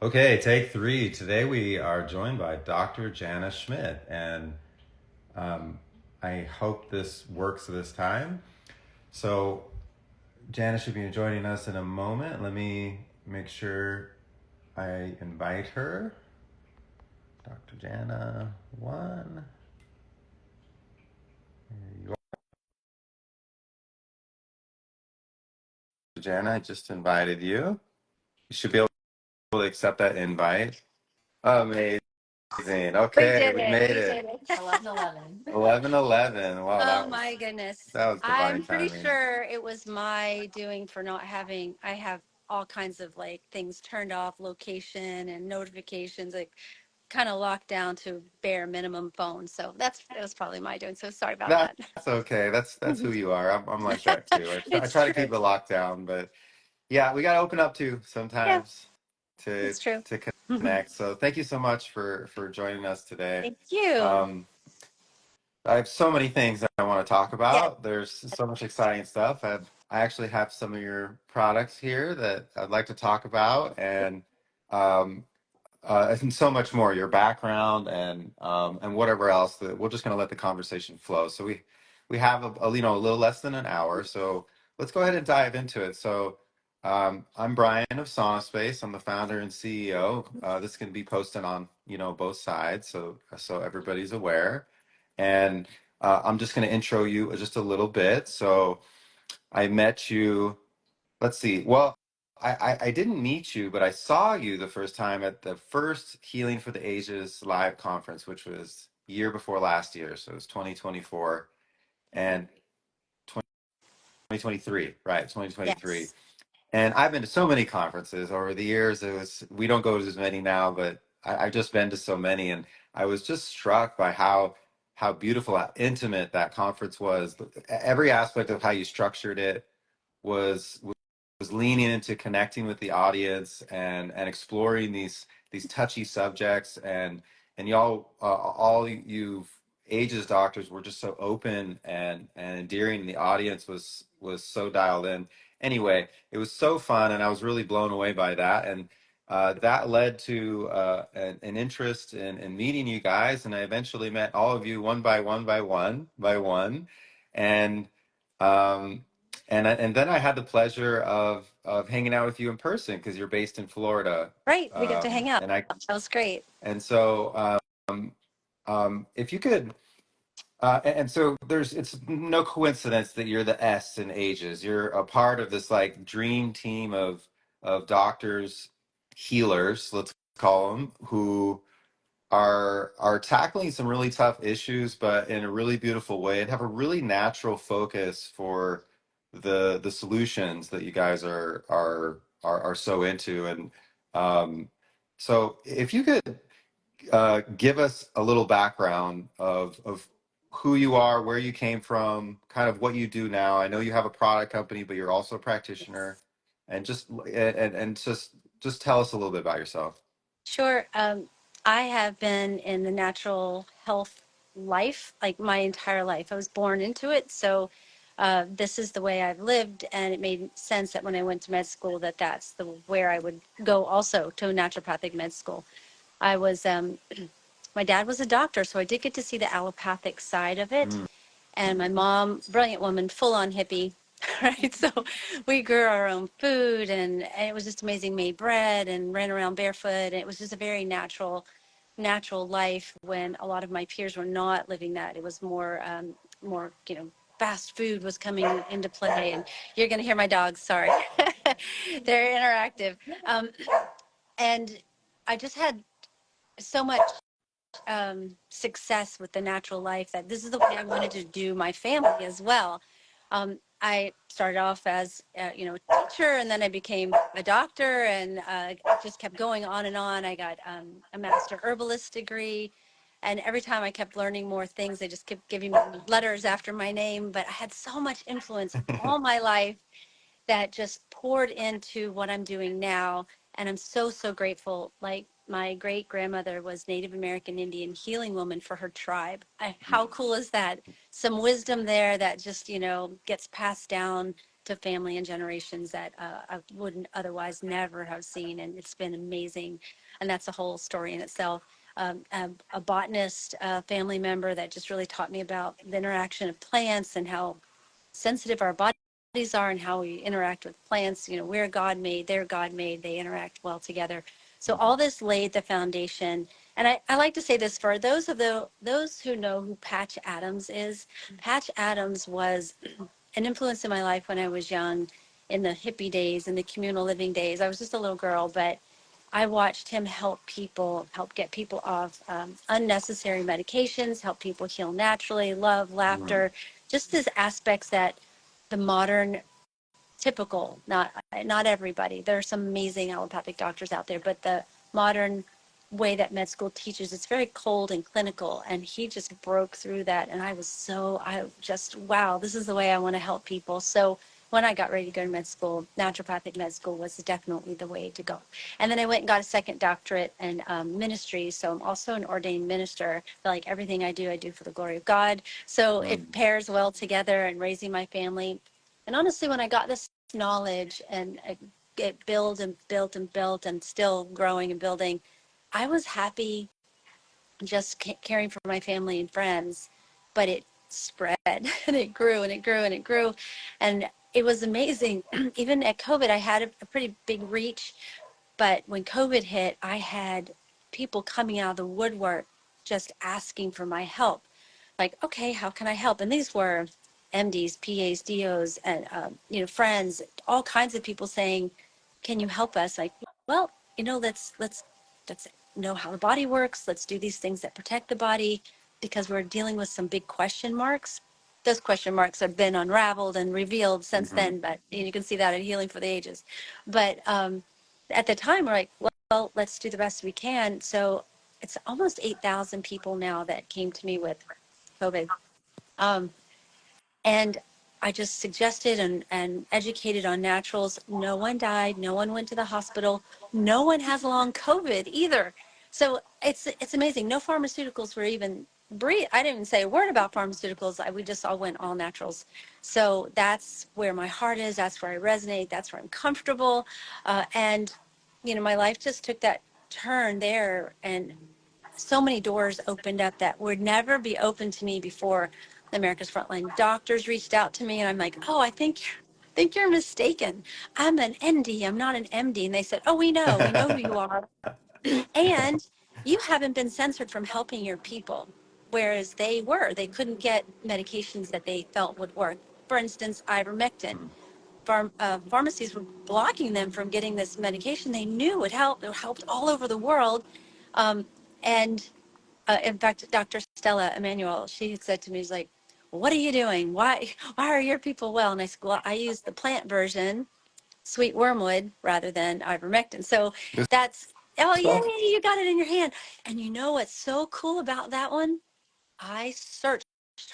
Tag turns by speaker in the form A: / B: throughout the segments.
A: Okay, take three. Today we are joined by Dr. Jana Schmidt, and um, I hope this works this time. So, Jana should be joining us in a moment. Let me make sure I invite her. Dr. Jana, one. There you are. Jana, I just invited you. You should be able to accept that invite. Amazing.
B: We
A: Okay,
B: did
A: we
B: it.
A: made
B: We
A: it.
B: did it. 11:11.
A: 11:11. Wow,
B: Oh my goodness.
A: that was divine
B: I'm pretty
A: timing.
B: sure it was my doing for not having, I have all kinds of like things turned off, location and notifications, like kind of locked down to bare minimum phone. So that was probably my doing. So sorry about
A: That's
B: that.
A: okay. That's who you are. I'm like that too. I
B: It's
A: try to
B: true.
A: keep it locked down, but yeah, we got to open up too
B: Yeah,
A: sometimes to
B: it's true.
A: to connect. So thank you so much for joining us today.
B: Thank you.
A: Um, I have so many things that I want to talk
B: Yeah.
A: about. There's so much exciting stuff. I actually have some of your products here that I'd like to talk about, um, and so much more. Your background and whatever else. That we're just going to let the conversation flow. So we have a little less than an hour. So let's go ahead and dive into it. So I'm Brian of SaunaSpace. I'm the founder and CEO. This is going to be posted on both sides, so everybody's aware. And I'm just going to intro you just a little bit. So I met you. Let's see. Well, I didn't meet you, but I saw you the first time at the first Healing for the Ages live conference, which was year before last year. So it was 2024 and 2023, right? 2023.
B: Yes.
A: And I've been to so many conferences over the years. We don't go to as many now, but I've just been to so many, and I was just struck by how beautiful, how intimate that conference was. Every aspect of how you structured it was was leaning into connecting with the audience and exploring these touchy subjects, and y'all all you ages doctors were just so open and endearing, and the audience was so dialed in. Anyway, it was so fun, and I was really blown away by that, and that led to an interest in meeting you guys, and I eventually met all of you one by one by one, and um, and then I had the pleasure of hanging out with you in person because you're based in Florida,
B: Right. We get to hang out.
A: and I
B: That was great.
A: and so if you could and so it's no coincidence that you're the S in ages. You're a part of this like dream team of doctors, healers, let's call them, who are tackling some really tough issues, but in a really beautiful way, and have a really natural focus for the solutions that you guys are so into. And so, if you could give us a little background of who you are, where you came from, kind of what you do now. I know you have a product company, but you're also a practitioner,
B: Yes.
A: and just tell us a little bit about yourself.
B: Sure. I have been in the natural health life like my entire life. I was born into it. So this is the way I've lived. And it made sense that when I went to med school, that's the where I would go also to naturopathic med school. I was, my dad was a doctor, so I did get to see the allopathic side of it.
A: Mm.
B: And my mom, brilliant woman, full on hippie, right? So we grew our own food, and it was just amazing. Made bread and ran around barefoot. And it was just a very natural life when a lot of my peers were not living that. It was more, fast food was coming into play. And you're going to hear my dogs. Sorry, they're interactive. Um, and I just had so much success with the natural life that this is the way I wanted to do my family as well. I started off as a teacher, and then I became a doctor, and just kept going on and on. I got a master herbalist degree, and every time I kept learning more things, they just kept giving me letters after my name. But I had so much influence all my life that just poured into what I'm doing now. And I'm so grateful. Like my great grandmother was Native American Indian healing woman for her tribe. How cool is that? Some wisdom there that just, gets passed down to family and generations that I wouldn't otherwise never have seen. And it's been amazing. And that's a whole story in itself. A botanist, family member that just really taught me about the interaction of plants and how sensitive our bodies are and how we interact with plants. You know, we're God made, they're God made, they interact well together. So all this laid the foundation. And I like to say this for those who know who Patch Adams is. Patch Adams was an influence in my life when I was young, in the hippie days, in the communal living days. I was just a little girl, but I watched him help get people off unnecessary medications, help people heal naturally, love,
A: Mm,
B: laughter, just these aspects that the modern typical, not everybody. There are some amazing allopathic doctors out there, but the modern way that med school teaches, it's very cold and clinical. And he just broke through that. And I just, wow, this is the way I want to help people. So when I got ready to go to med school, naturopathic med school was definitely the way to go. And then I went and got a second doctorate in ministry. So I'm also an ordained minister. I feel like everything I do for the glory of God. So it
A: mm,
B: pairs well together and raising my family. And honestly, when I got this knowledge and it built and built and built and still growing and building, I was happy just caring for my family and friends, but it spread and it grew and it grew and it grew. And it was amazing. Even at COVID, I had a pretty big reach. But when COVID hit, I had people coming out of the woodwork just asking for my help. Like, okay, how can I help? And these were MDs, PAs, DOs, and friends, all kinds of people saying, "Can you help us?" Like, well, let's know how the body works. Let's do these things that protect the body because we're dealing with some big question marks. Those question marks have been unraveled and revealed since
A: mhm,
B: then, but you can see that in Healing for the Ages. But at the time, we're like, well, let's do the best we can. So it's almost 8,000 people now that came to me with COVID. Um, and I just suggested and educated on naturals. No one died. No one went to the hospital. No one has long COVID either. So it's amazing. No pharmaceuticals were even breathed. I didn't even say a word about pharmaceuticals. We just all went all naturals. So that's where my heart is. That's where I resonate. That's where I'm comfortable. And my life just took that turn there, and so many doors opened up that would never be open to me before. The America's Frontline Doctors reached out to me, and I'm like, oh, I think you're mistaken. I'm an ND. I'm not an MD. And they said, oh, we know who you are, and you haven't been censored from helping your people, whereas they couldn't get medications that they felt would work. For instance, ivermectin.
A: mm,
B: Pharmacies were blocking them from getting this medication they knew would help. It helped all over the world. And in fact, Dr. Stella Emanuel, she had said to me, she's like, what are you doing? Why are your people well? And I said, well, I use the plant version, Sweet Wormwood, rather than ivermectin. So
A: Good
B: that's, oh,
A: stuff.
B: yay, you got it in your hand. And you know what's so cool about that one? I searched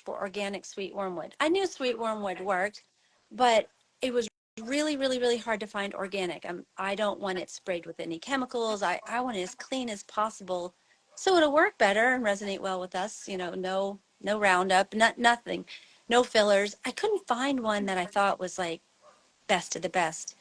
B: for organic sweet wormwood. I knew sweet wormwood worked, but it was really, really, really hard to find organic. I don't want it sprayed with any chemicals. I want it as clean as possible so it'll work better and resonate well with us. No Roundup, nothing, no fillers. I couldn't find one that I thought was like best of the best.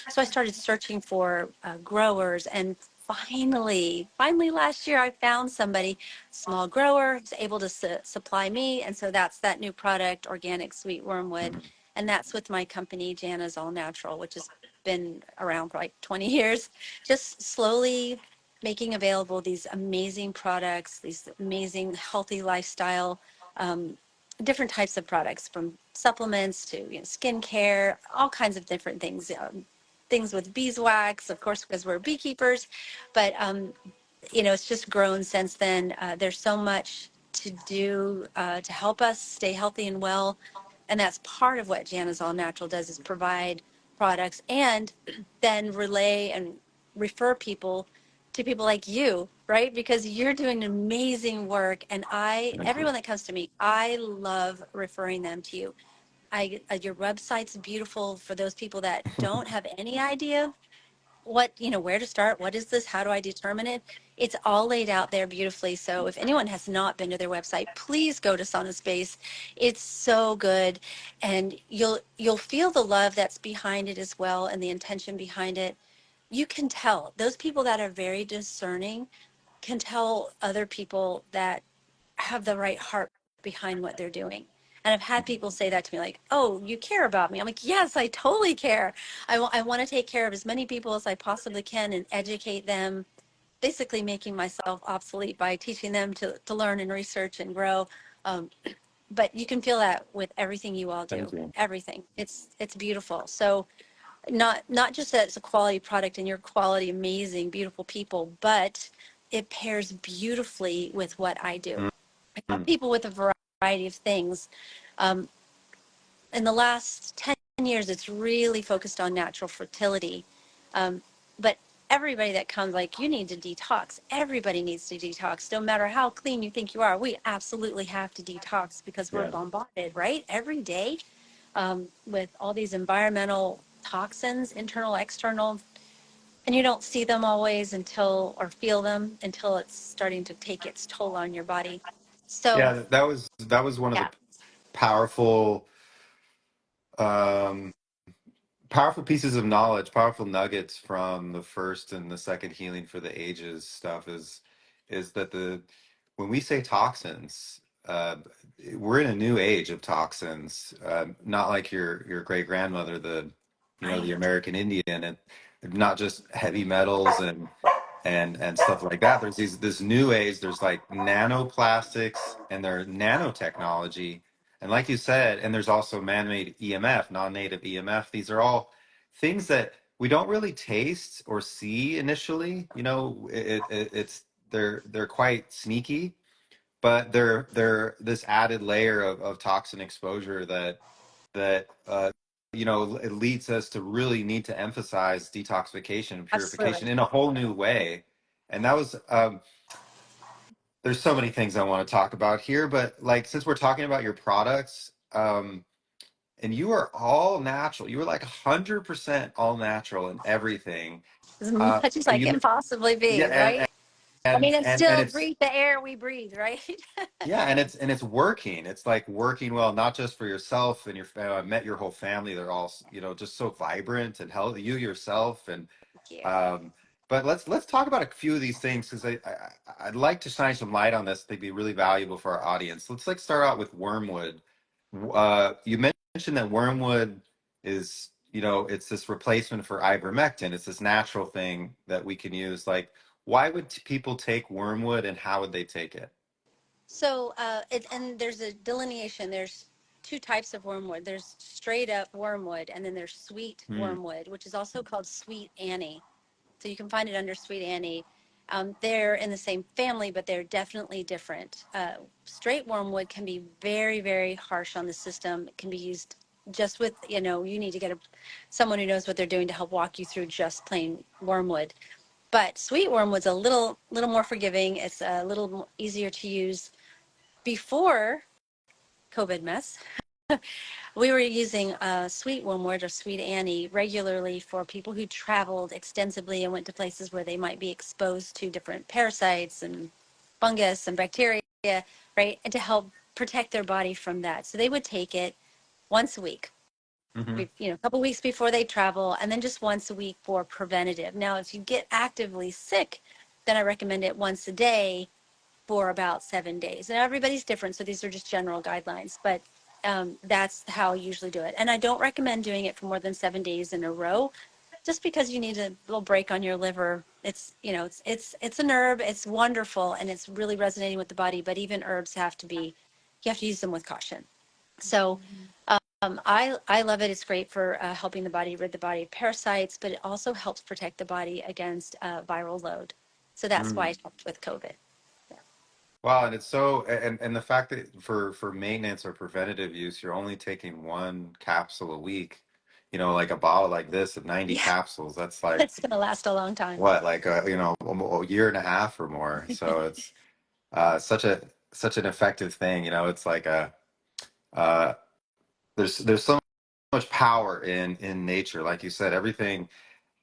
B: So I started searching for growers, and finally last year I found somebody, small grower, who's able to supply me. And so that's that new product, organic sweet wormwood.
A: Mhm,
B: And that's with my company, Jana's All Natural, which has been around for like 20 years, just slowly making available these amazing products, these amazing healthy lifestyle, um, different types of products, from supplements to skincare, all kinds of different things. Things with beeswax, of course, because we're beekeepers, but it's just grown since then. There's so much to do to help us stay healthy and well, and that's part of what Jana's All Natural does, is provide products and then relay and refer people to people like you, right? Because you're doing amazing work, and
A: thank you.
B: everyone that comes to me, I love referring them to you. Your website's beautiful for those people that don't have any idea what, where to start, what is this, how do I determine it? It's all laid out there beautifully. So if anyone has not been to their website, please go to SaunaSpace. It's so good, and you'll feel the love that's behind it as well, and the intention behind it. You can tell those people that are very discerning can tell other people that have the right heart behind what they're doing. And I've had people say that to me, like, "Oh, you care about me." I'm like, "Yes, I totally care. I want to take care of as many people as I possibly can and educate them, basically making myself obsolete by teaching them to learn and research and grow." Um, but you can feel that with everything you all
A: Thank
B: do,
A: you.
B: everything. It's beautiful. So not just that it's a quality product and you're quality, amazing, beautiful people, but it pairs beautifully with what I do. I help
A: Mm-hmm.
B: people with a variety of things. Um, in the last 10 years, it's really focused on natural fertility. But everybody that comes, like, you need to detox. Everybody needs to detox. No matter how clean you think you are, we absolutely have to detox because we're
A: Yeah.
B: bombarded, right? Every day with all these environmental toxins, internal, external, and you don't see them always until, or feel them until it's starting to take its toll on your body. So,
A: Yeah, that was one of the
B: yeah,
A: powerful um powerful pieces of knowledge, powerful nuggets from the first and the second healing for the ages stuff is that the when we say toxins, we're in a new age of toxins. Not like your great grandmother, the
B: right.
A: American Indian, and not just heavy metals and stuff like that. There's this new age. There's like nanoplastics and there's nanotechnology, and like you said, and there's also man-made EMF, non-native EMF. These are all things that we don't really taste or see initially. It's they're quite sneaky, but they're this added layer of toxin exposure that it leads us to really need to emphasize detoxification and purification
B: Absolutely.
A: in a whole new way. And that was there's so many things I want to talk about here, but like since we're talking about your products, and you are all natural, you were like 100% all natural in everything.
B: As much as I
A: You
B: can possibly
A: Yeah,
B: be, right? I mean, and
A: and
B: still
A: it's
B: breathe the air we breathe, right?
A: yeah, and it's working. It's like working well, not just for yourself and your family. I met your whole family. They're all, just so vibrant and healthy. You yourself, and
B: Thank you.
A: um, but let's talk about a few of these things because I'd like to shine some light on this. They'd be really valuable for our audience. Let's like start out with wormwood. You mentioned that wormwood is, it's this replacement for ivermectin. It's this natural thing that we can use. Like, why would people take wormwood, and how would they take it?
B: So, and there's a delineation. There's two types of wormwood. There's straight up wormwood, and then there's sweet
A: Hmm.
B: wormwood, which is also called Sweet Annie. So you can find it under Sweet Annie. They're in the same family, but they're definitely different. Straight wormwood can be very, very harsh on the system. It can be used just with, you need to get someone who knows what they're doing to help walk you through just plain wormwood. But sweet wormwood's a little more forgiving. It's a little easier to use. Before COVID mess, we were using sweet wormwood or Sweet Annie regularly for people who traveled extensively and went to places where they might be exposed to different parasites and fungus and bacteria, right? And to help protect their body from that. So they would take it once a week,
A: Hmm.
B: a couple weeks before they travel, and then just once a week for preventative. Now, if you get actively sick, then I recommend it once a day for about 7 days. And everybody's different, so these are just general guidelines, but that's how I usually do it. And I don't recommend doing it for more than 7 days in a row, just because you need a little break on your liver. It's an herb. It's wonderful, and it's really resonating with the body. But even herbs you have to use them with caution. So I love it. It's great for helping the body rid the body of parasites, but it also helps protect the body against viral load. So that's why it helped with COVID.
A: Wow, and it's so and the fact that for maintenance or preventative use, you're only taking one capsule a week, like a bottle like this of 90
B: Yeah,
A: capsules. That's like
B: it's going to last a long time.
A: what, like a year and a half or more. So it's such an effective thing. It's like uh, there's so much power in nature, like you said. Everything.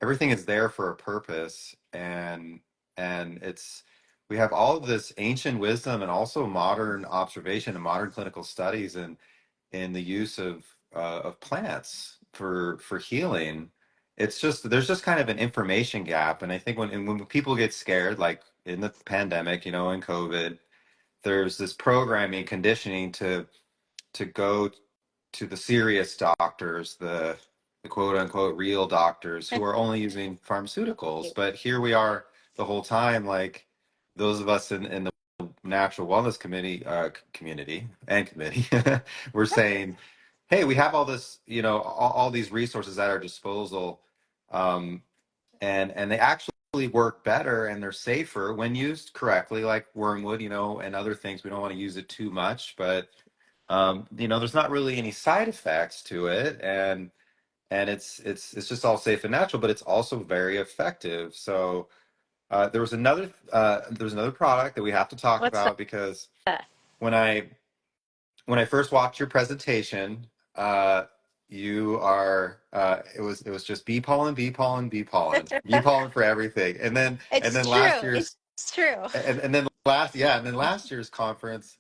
A: everything is there for a purpose, and it's we have all of this ancient wisdom and also modern observation and modern clinical studies and in the use of plants for healing. It's just there's just kind of an information gap, and I think when people get scared, like in the pandemic, in COVID, there's this programming conditioning to go to the serious doctors, the quote unquote real doctors who are only using pharmaceuticals. But here we are the whole time, like those of us in the natural wellness community and committee, we're saying, hey, we have all this, all these resources at our disposal, um, and they actually work better and they're safer when used correctly, like wormwood, and other things. We don't want to use it too much, but there's not really any side effects to it, and it's just all safe and natural, but it's also very effective. So there's another product that we have to talk
B: What's
A: about because
B: that?
A: when I first watched your presentation, it was just bee pollen, bee pollen, bee pollen, bee pollen for everything, and
B: It's
A: then last
B: true. It's
A: year's
B: true.
A: and then last year's conference,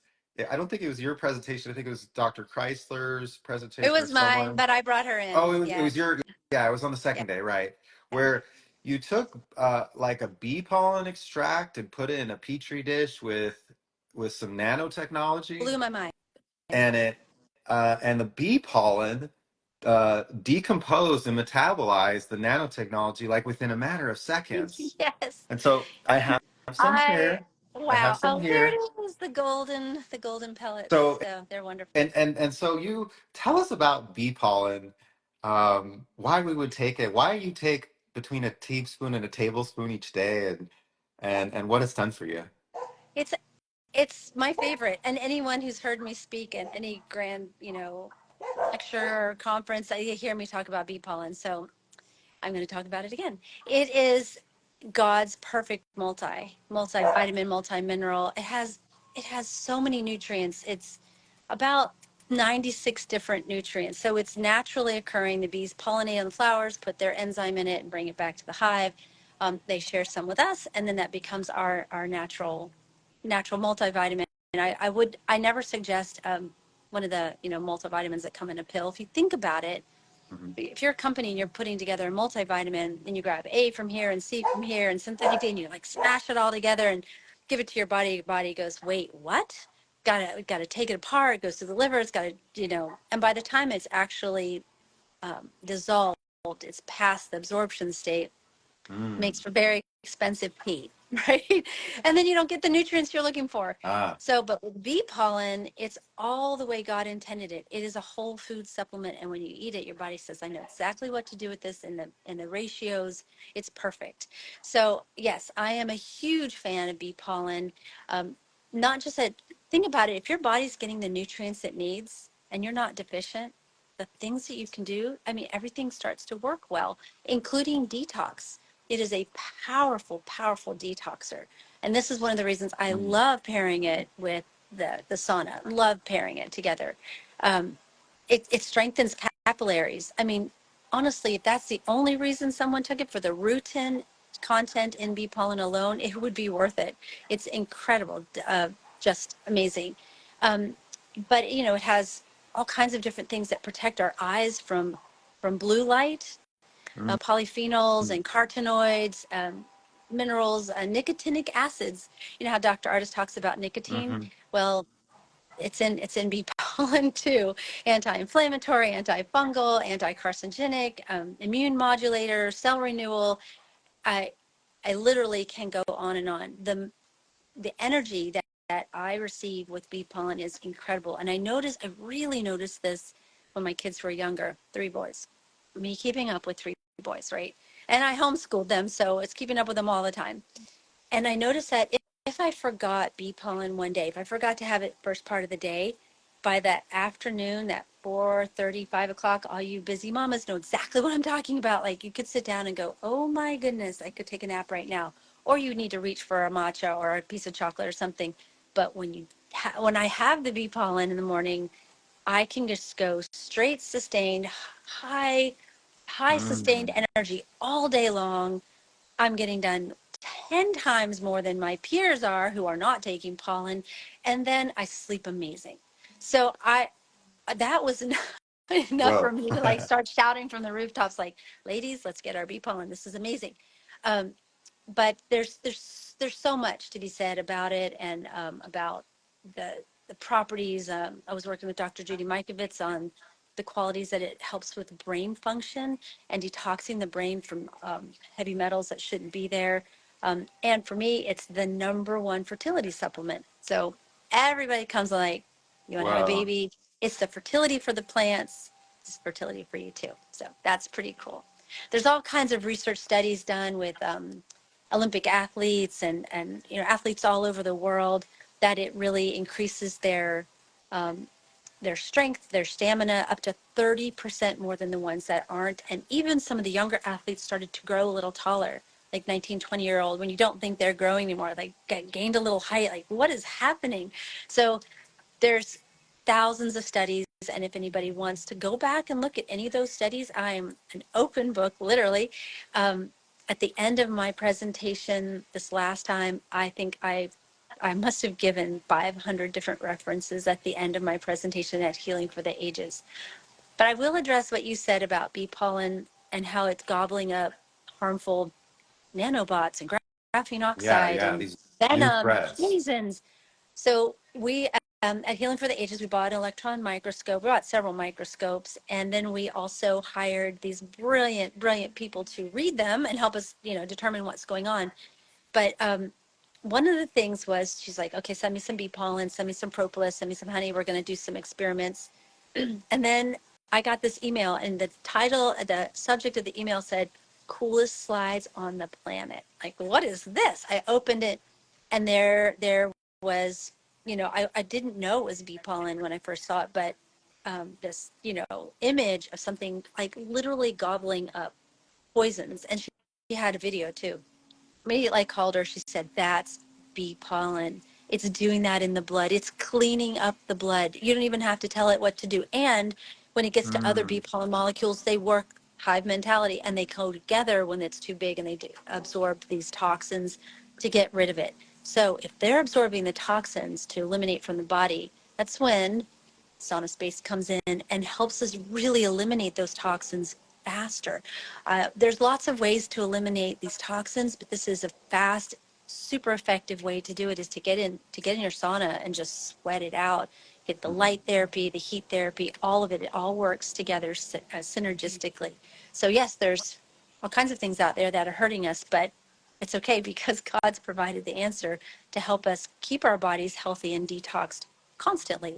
A: I don't think it was your presentation. I think it was Dr. Chrysler's
B: It
A: presentation or
B: was mine,
A: someone.
B: but I brought her
A: Oh,
B: in.
A: it was
B: Yes.
A: your, yeah, it was on the
B: Yeah.
A: second day, right?
B: Yeah.
A: Where you took like a bee pollen extract and put it in a petri dish with some nanotechnology,
B: Blew my mind.
A: and the bee pollen decomposed and metabolized the nanotechnology like within a matter of seconds.
B: Yes.
A: And so I have some
B: I
A: here. I have
B: wow.
A: some
B: Oh, there
A: here.
B: it is. The golden pellets.
A: So
B: So they're wonderful.
A: and so you tell us about bee pollen, why we would take it, why you take between a teaspoon and a tablespoon each day, and what it's done for you.
B: It's it's my favorite. And anyone who's heard me speak at any grand, lecture or conference, they hear me talk about bee pollen. So I'm going to talk about it again. It is God's perfect multivitamin, multi mineral. It has so many nutrients. It's about 96 different nutrients. So it's naturally occurring. The bees pollinate on the flowers, put their enzyme in it, and bring it back to the hive. They share some with us, and then that becomes our natural multivitamin. And I never suggest one of the multivitamins that come in a pill. If you think about it,
A: Hmm.
B: if you're a company and you're putting together a multivitamin and you grab A from here and C from here and synthetic D and you like smash it all together and give it to your body goes, wait, what? Gotta take it apart. It goes to the liver. It's gotta, and by the time it's actually dissolved, it's past the absorption state, makes
A: Mm.
B: for very expensive pee, right? And then you don't get the nutrients you're looking for.
A: Ah.
B: So, but with bee pollen, it's all the way God intended it. It is a whole food supplement, and when you eat it, your body says, "I know exactly what to do with this." And the ratios, it's perfect. So, yes, I am a huge fan of bee pollen. Um, Not just that. Think about it. If your body's getting the nutrients it needs, and you're not deficient, the things that you can do, I mean, everything starts to work well, including detox. It is a powerful, powerful detoxer. And this is one of the reasons I
A: Mm.
B: love pairing it with the sauna, love pairing it together. Um, it strengthens capillaries. I mean, honestly, if that's the only reason someone took it for the rutin content in bee pollen alone, it would be worth it. It's incredible, just amazing. Um, but it has all kinds of different things that protect our eyes from blue light,
A: Mm.
B: polyphenols and carotenoids, minerals, nicotinic acids. You know how Dr. Artis talks about nicotine?
A: Mm-hmm.
B: Well, it's in bee pollen too. Anti-inflammatory, antifungal, anti-carcinogenic, immune modulator, cell renewal. I I literally can go on and on. The energy that I receive with bee pollen is incredible. And I really noticed this when my kids were younger, three boys. Me keeping up with three boys, right? And I homeschooled them, so it's keeping up with them all the time. And I noticed that if I forgot bee pollen one day, if I forgot to have it first part of the day, by that afternoon, that 4:30, 5 o'clock, all you busy mamas know exactly what I'm talking about. Like you could sit down and go, oh my goodness, I could take a nap right now. Or you need to reach for a matcha or a piece of chocolate or something. But when I have the bee pollen in the morning, I can just go straight sustained, high high sustained
A: Mm.
B: energy all day long. I'm getting done 10 times more than my peers are who are not taking pollen. And then I sleep amazing. So that was enough for
A: Whoa.
B: me to like start shouting from the rooftops, like, ladies, let's get our bee pollen. This is amazing. Um, but there's so much to be said about it, and about the properties. I was working with Dr. Judy Mikovits on the qualities that it helps with brain function and detoxing the brain from heavy metals that shouldn't be there. And for me, it's the number one fertility supplement. So everybody comes like, you want to have a
A: Whoa.
B: baby? It's the fertility for the plants. It's fertility for you too. So that's pretty cool. There's all kinds of research studies done with Olympic athletes and athletes all over the world, that it really increases um, their strength, their stamina up to 30% more than the ones that aren't. And even some of the younger athletes started to grow a little taller, like 19, 20-year-old, when you don't think they're growing anymore, like gained a little height, like what is happening? So there's thousands of studies, and if anybody wants to go back and look at any of those studies, I'm an open book, literally. Um, at the end of my presentation this last time, I think I must have given 500 different references at the end of my presentation at Healing for the Ages. But I will address what you said about bee pollen and how it's gobbling up harmful nanobots and graphene
A: Yeah,
B: oxide
A: yeah,
B: and
A: these new
B: venom and
A: threats.
B: poisons. So we, at Healing for the Ages, we bought an electron microscope. We bought several microscopes, and then we also hired these brilliant, brilliant people to read them and help us, determine what's going on. But one of the things was, she's like, okay, send me some bee pollen, send me some propolis, send me some honey. We're going to do some experiments. And then I got this email, and the subject of the email said, coolest slides on the planet. Like, what is this? I opened it, and there was, I didn't know it was bee pollen when I first saw it, but this, image of something like literally gobbling up poisons. And she had a video too. Immediately I called her. She said, that's bee pollen. It's doing that in the blood. It's cleaning up the blood. You don't even have to tell it what to do. And when it gets to other bee
A: Mm.
B: pollen molecules, they work hive mentality, and they go together when it's too big, and they absorb these toxins to get rid of it. So if they're absorbing the toxins to eliminate from the body, that's when SaunaSpace comes in and helps us really eliminate those toxins faster. There's lots of ways to eliminate these toxins, but this is a fast, super effective way to do it, is to get in your sauna and just sweat it out. Get the light therapy, the heat therapy, all of it. It all works together synergistically. So yes, there's all kinds of things out there that are hurting us, but it's okay, because God's provided the answer to help us keep our bodies healthy and detoxed constantly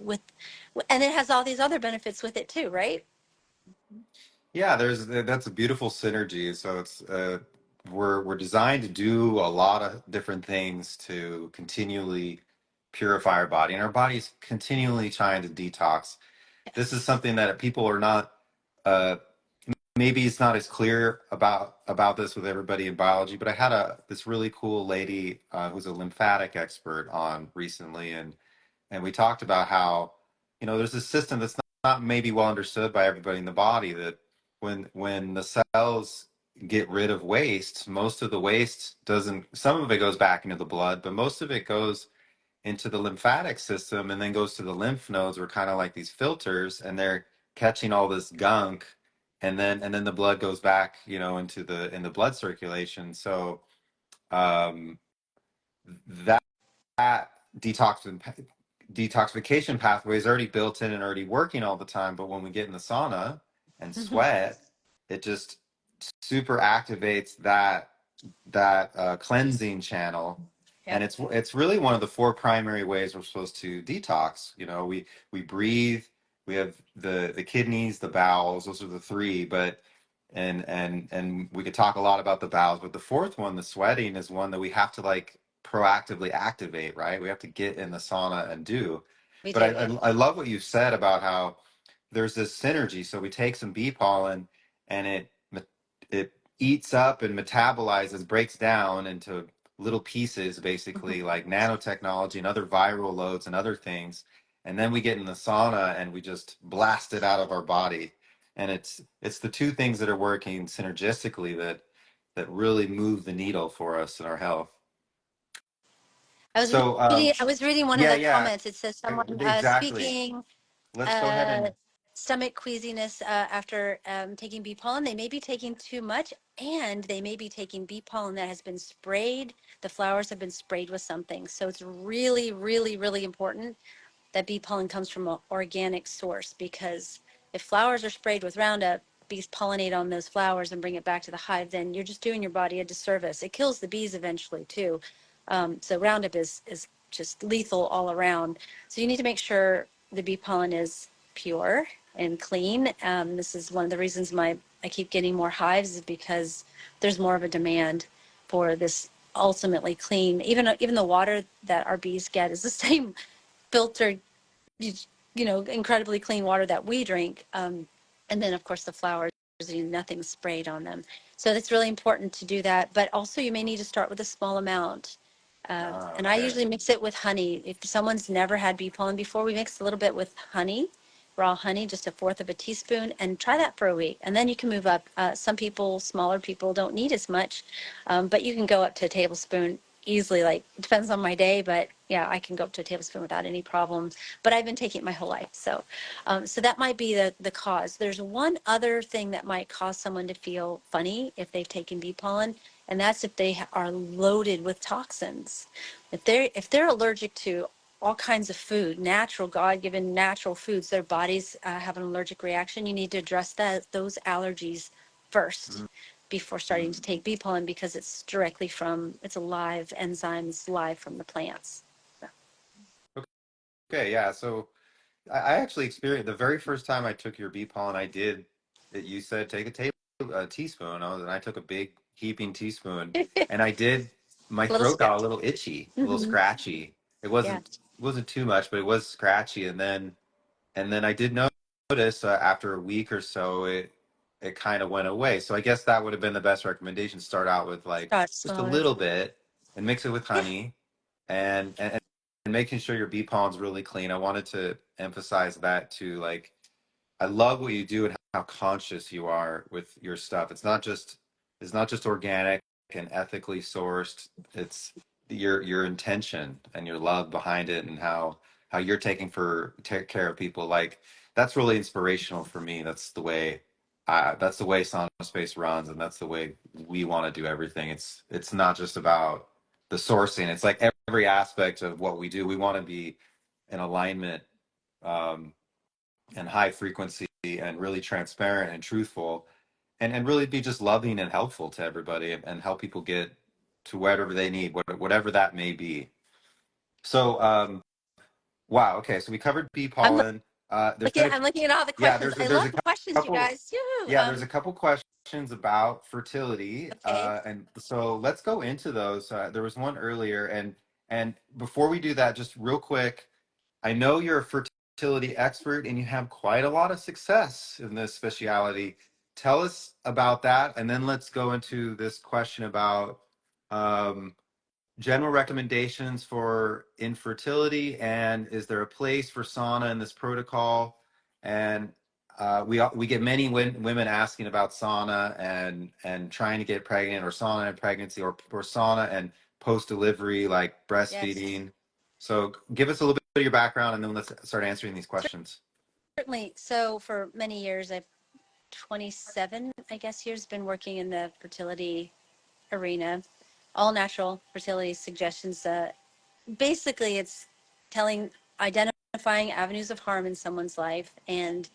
B: and it has all these other benefits with it too, right?
A: Yeah, that's a beautiful synergy. So it's we're designed to do a lot of different things to continually purify our body, and our body's continually trying to detox. This is
B: Yes.
A: something that people are not uh, maybe it's not as clear about this with everybody in biology, but I had this really cool lady who's a lymphatic expert on recently, and we talked about how there's a system that's not maybe well understood by everybody in the body, that when the cells get rid of waste, most of the waste doesn't, some of it goes back into the blood, but most of it goes into the lymphatic system and then goes to the lymph nodes, were kind of like these filters, and they're catching all this gunk, and then the blood goes back into the blood circulation. So um that detoxification pathway is already built in and already working all the time, but when we get in the sauna and sweat, it just super activates that cleansing channel. And
B: Yep.
A: it's really one of the four primary ways we're supposed to detox. We breathe, we have the kidneys, the bowels, those are the three. But and we could talk a lot about the bowels, but the fourth one, the sweating, is one that we have to like proactively activate, right? We have to get in the sauna and do.
B: We
A: But
B: do,
A: I,
B: yeah.
A: I, I love what you said about how there's this synergy. So we take some bee pollen, and it eats up and metabolizes, breaks down into little pieces, basically like nanotechnology and other viral loads and other things. And then we get in the sauna and we just blast it out of our body. And it's the two things that are working synergistically that really move the needle for us in our health. So
B: I was reading one of
A: yeah,
B: the
A: yeah,
B: comments. It says someone
A: exactly.
B: speaking
A: Let's go ahead
B: uh,
A: and
B: stomach queasiness after taking bee pollen. They may be taking too much, and they may be taking bee pollen that has been sprayed. The flowers have been sprayed with something. So it's really, really, really important that bee pollen comes from an organic source, because if flowers are sprayed with Roundup, bees pollinate on those flowers and bring it back to the hive, then you're just doing your body a disservice. It kills the bees eventually too. So Roundup is just lethal all around. So you need to make sure the bee pollen is pure and clean. This is one of the reasons I keep getting more hives, is because there's more of a demand for this ultimately clean. Even the water that our bees get is the same filtered, you, incredibly clean water that we drink. And then, of course, the flowers, nothing sprayed on them. So it's really important to do that. But also, you may need to start with a small amount. And I
A: okay.
B: usually mix it with honey. If someone's never had bee pollen before, we mix a little bit with honey, raw honey, just a fourth of a teaspoon, and try that for a week. And then you can move up. Some people, smaller people, don't need as much, but you can go up to a tablespoon easily. Like, it depends on my day, but yeah, I can go up to a tablespoon without any problem. But I've been taking it my whole life. So that might be the cause. There's one other thing that might cause someone to feel funny if they've taken bee pollen, and that's if they are loaded with toxins. If they're allergic to all kinds of food, natural, God-given natural foods, their bodies have an allergic reaction. You need to address those allergies first before starting to
A: Mhm.
B: take bee pollen, because it's a live enzyme, it's live from the plants. So,
A: Okay, yeah. So I actually experienced the very first time I took your bee pollen. I did that. You said take a teaspoon. And I took a big heaping teaspoon, and I did. My
B: little
A: throat got a
B: scratch.
A: little itchy, a little
B: Hmm.
A: scratchy. It
B: Yeah.
A: wasn't too much, but it was scratchy. And then I did notice after a week or so, it kind of went away. So I guess that would have been the best recommendation. Start out with like
B: Start
A: just a
B: smaller.
A: little bit and mix it with
B: Yeah.
A: honey, and making sure your bee pollen's really clean. I wanted to emphasize that too. Like, I love what you do and how conscious you are with your stuff. It's not just organic and ethically sourced. It's your intention and your love behind it, and how you're take care of people. Like, that's really inspirational for me. That's the way SaunaSpace runs, and that's the way we want to do everything. It's not just about the sourcing. It's like every aspect of what we do. We want to be in alignment, um, and high frequency, and really transparent and truthful, and really be just loving and helpful to everybody, and help people get to whatever they need, whatever that may be. So wow, okay, so we covered bee
B: I'm
A: pollen. There's been a
B: I'm looking at all the
A: Yeah,
B: questions.
A: there's
B: I
A: there's
B: love
A: a
B: the questions, you
A: couple
B: guys. Yoo-hoo.
A: yeah, there's a couple questions about fertility,
B: Okay.
A: and so let's go into those. There was one earlier, and before we do that, just real quick, I know you're a fertility expert and you have quite a lot of success in this specialty. Tell us about that, and then let's go into this question about um, general recommendations for infertility, and is there a place for sauna in this protocol? And we get many women asking about sauna and trying to get pregnant, or sauna and pregnancy, or sauna and post delivery, like
B: Yes,
A: breastfeeding. So give us a little bit of your background, and then let's start answering these questions.
B: certainly. So for many years, I've 27, I guess, years been working in the fertility arena, all natural fertility suggestions. Basically, it's identifying avenues of harm in someone's life, and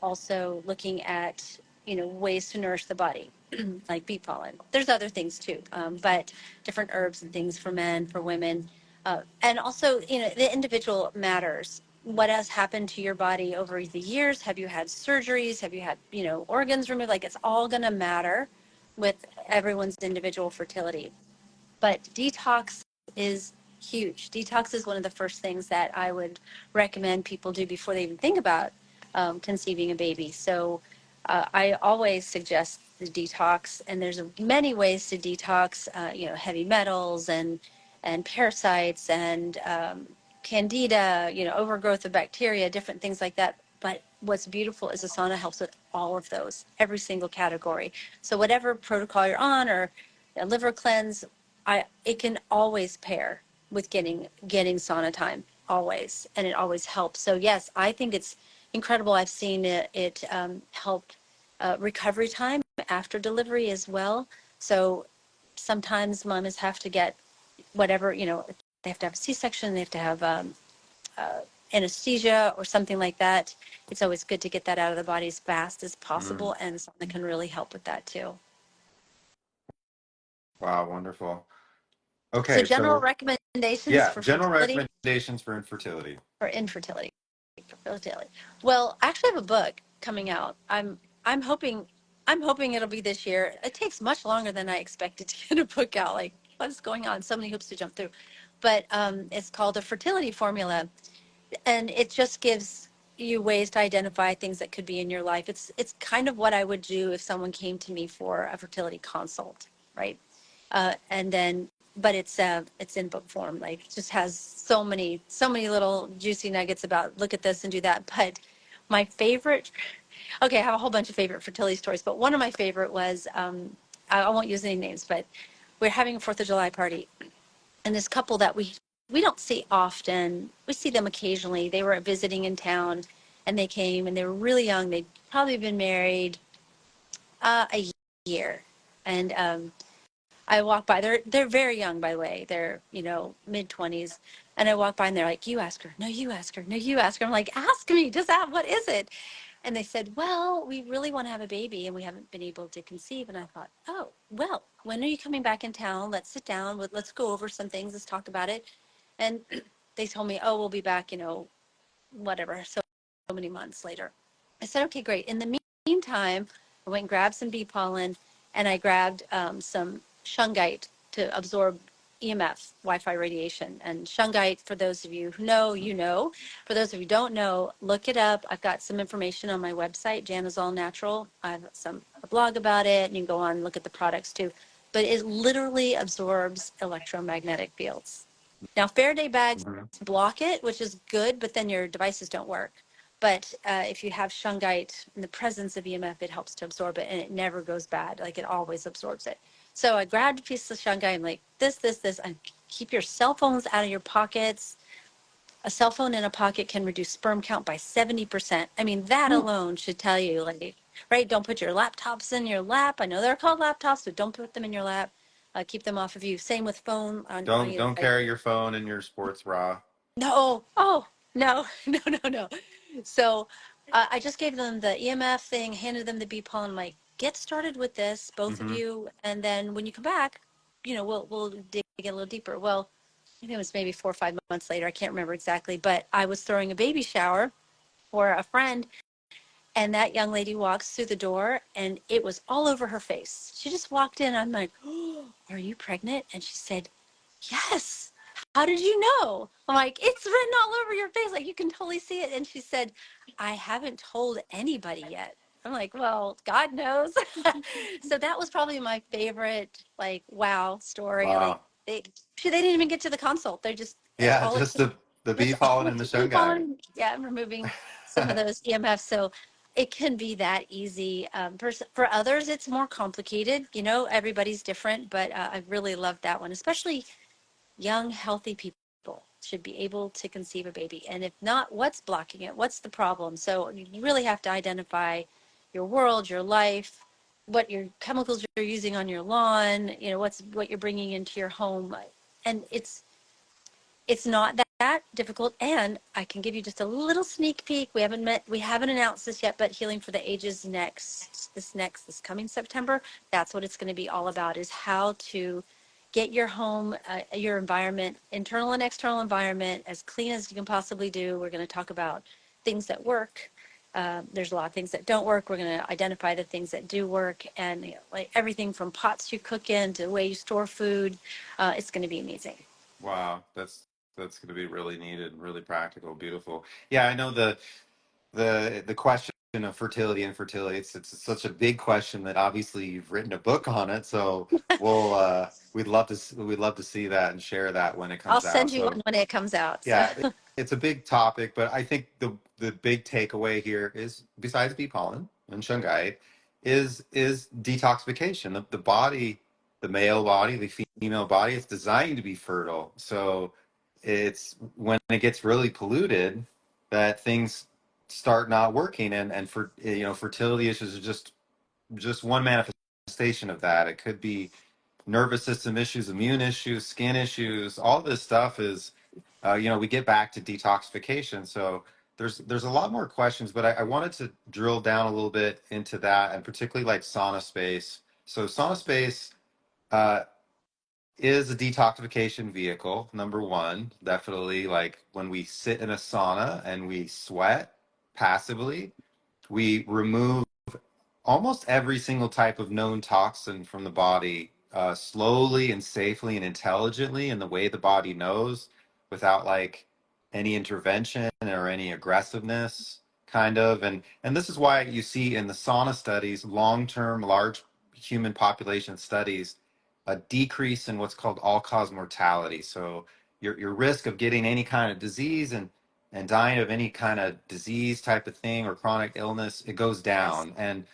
B: also looking at ways to nourish the body, like bee pollen. There's other things too, but different herbs and things for men, for women, and also the individual matters. What has happened to your body over the years? Have you had surgeries? Have you had organs removed? Like, it's all going to matter with everyone's individual fertility. But detox is huge. Detox is one of the first things that I would recommend people do before they even think about conceiving a baby. So I always suggest the detox, and there's many ways to detox. Heavy metals and parasites and candida, overgrowth of bacteria, different things like that. But what's beautiful is the sauna helps with all of those, every single category. So whatever protocol you're on, or a liver cleanse, it can always pair with getting sauna time, always, and it always helps. So yes, I think it's incredible. I've seen it help recovery time after delivery as well. So sometimes mamas have to get whatever, they have to have a C-section, they have to have uh, anesthesia or something like that. It's always good to get that out of the body as fast as
A: Mm.
B: possible, and something can really help with that too.
A: Wow, wonderful.
B: So
A: Okay,
B: general
A: so
B: recommendations
A: yeah,
B: for
A: general
B: fertility
A: recommendations for infertility.
B: or infertility. Fertility. Well, I actually have a book coming out. I'm hoping I'm hoping it'll be this year. It takes much longer than I expected to get a book out. Like, what's going on? So many hoops to jump through. But it's called a fertility formula, and it just gives you ways to identify things that could be in your life. It's kind of what I would do if someone came to me for a fertility consult, right? And then, but it's in book form. Like, it just has so many little juicy nuggets about look at this and do that. But my favorite, okay, I have a whole bunch of favorite fertility stories, but one of my favorite was I won't use any names, but we're having a Fourth of July party, and this couple that we don't see often. We see them occasionally. They were visiting in town, and they came, and they were really young. They'd probably been married a year, and I walk by. They're very young, by the way. They're mid-20s, and I walk by, and they're like, "You ask her. No, you ask her. No, you ask her." I'm like, "Ask me. Just ask. What is it?" And they said, "Well, we really want to have a baby, and we haven't been able to conceive." And I thought, "Oh, well, when are you coming back in town? Let's sit down. Let's go over some things. Let's talk about it." And they told me, "Oh, we'll be back, whatever, so many months later." I said, "Okay, great." In the meantime, I went and grabbed some bee pollen, and I grabbed some shungite to absorb EMF, Wi-Fi radiation. And shungite, for those of you who know, you know. For those of you who don't know, look it up. I've got some information on my website, Jana's All Natural. I have a blog about it, and you can go on and look at the products too. But it literally absorbs electromagnetic fields. Now, Faraday bags
A: Mhm.
B: block it, which is good, but then your devices don't work. But if you have shungite in the presence of EMF, it helps to absorb it, and it never goes bad. Like, it always absorbs it. So I grabbed a piece of shungite. I'm like, this, and keep your cell phones out of your pockets. A cell phone in a pocket can reduce sperm count by 70%. I mean, that
A: Whew.
B: alone should tell you, like, right? Don't put your laptops in your lap. I know they're called laptops, but don't put them in your lap. Keep them off of you. Same with phone on
A: Don't carry your phone in your sports bra.
B: no. Oh, no, no. So I just gave them the EMF thing, handed them the bee pollen. I'm like, get started with this, both of
A: Hmm.
B: you. And then when you come back, we'll dig a little deeper. Well, I think it was maybe 4 or 5 months later. I can't remember exactly, but I was throwing a baby shower for a friend, and that young lady walks through the door, and it was all over her face. She just walked in. I'm like, oh, are you pregnant? And she said, yes. How did you know? I'm like, it's written all over your face. Like, you can totally see it. And she said, I haven't told anybody yet. I'm like, well, God knows. So that was probably my favorite, like, wow story. Like,
A: Wow.
B: they didn't even get to the consult. They're just,
A: Yeah,
B: all it
A: just
B: took,
A: the
B: that's
A: bee
B: all
A: pollen
B: it
A: and the
B: took me
A: shungite.
B: following. Yeah, I'm removing some of those EMFs. So it can be that easy. For others, it's more complicated. Everybody's different, but I really love that one, especially young, healthy people should be able to conceive a baby. And if not, what's blocking it? What's the problem? So you really have to identify your world, your life, what your chemicals you're using on your lawn, what you're bringing into your home. And it's not that difficult. And I can give you just a little sneak peek. We haven't announced this yet, but Healing for the Ages this coming September, that's what it's going to be all about, is how to get your home, your environment, internal and external environment, as clean as you can possibly do. We're going to talk about things that work. There's a lot of things that don't work. We're going to identify the things that do work, and like everything from pots you cook in to the way you store food. It's going to be amazing.
A: Wow, that's going to be really needed, really practical, beautiful. Yeah, I know the question of fertility and fertility. It's such a big question that obviously you've written a book on it. So we'd love to see that and share that when it
B: I'll
A: comes
B: send
A: out.
B: you one
A: So
B: when it comes out. So
A: yeah, it's a big topic, but I think the big takeaway here is, besides bee pollen and shungite, is detoxification. The body, the male body, the female body, is designed to be fertile. So it's when it gets really polluted that things start not working, and for fertility issues are just one manifestation of that. It could be nervous system issues, immune issues, skin issues. All this stuff is, we get back to detoxification. So there's a lot more questions, but I wanted to drill down a little bit into that, and particularly like SaunaSpace. So SaunaSpace uh, is a detoxification vehicle. Number one, definitely, like when we sit in a sauna and we sweat passively, we remove almost every single type of known toxin from the body, slowly and safely and intelligently in the way the body knows, without like any intervention or any aggressiveness, kind of. And this is why you see in the sauna studies, long-term large human population studies, a decrease in what's called all-cause mortality. So your risk of getting any kind of disease and dying of any kind of disease type of thing or chronic illness, it goes
B: yes,
A: down. And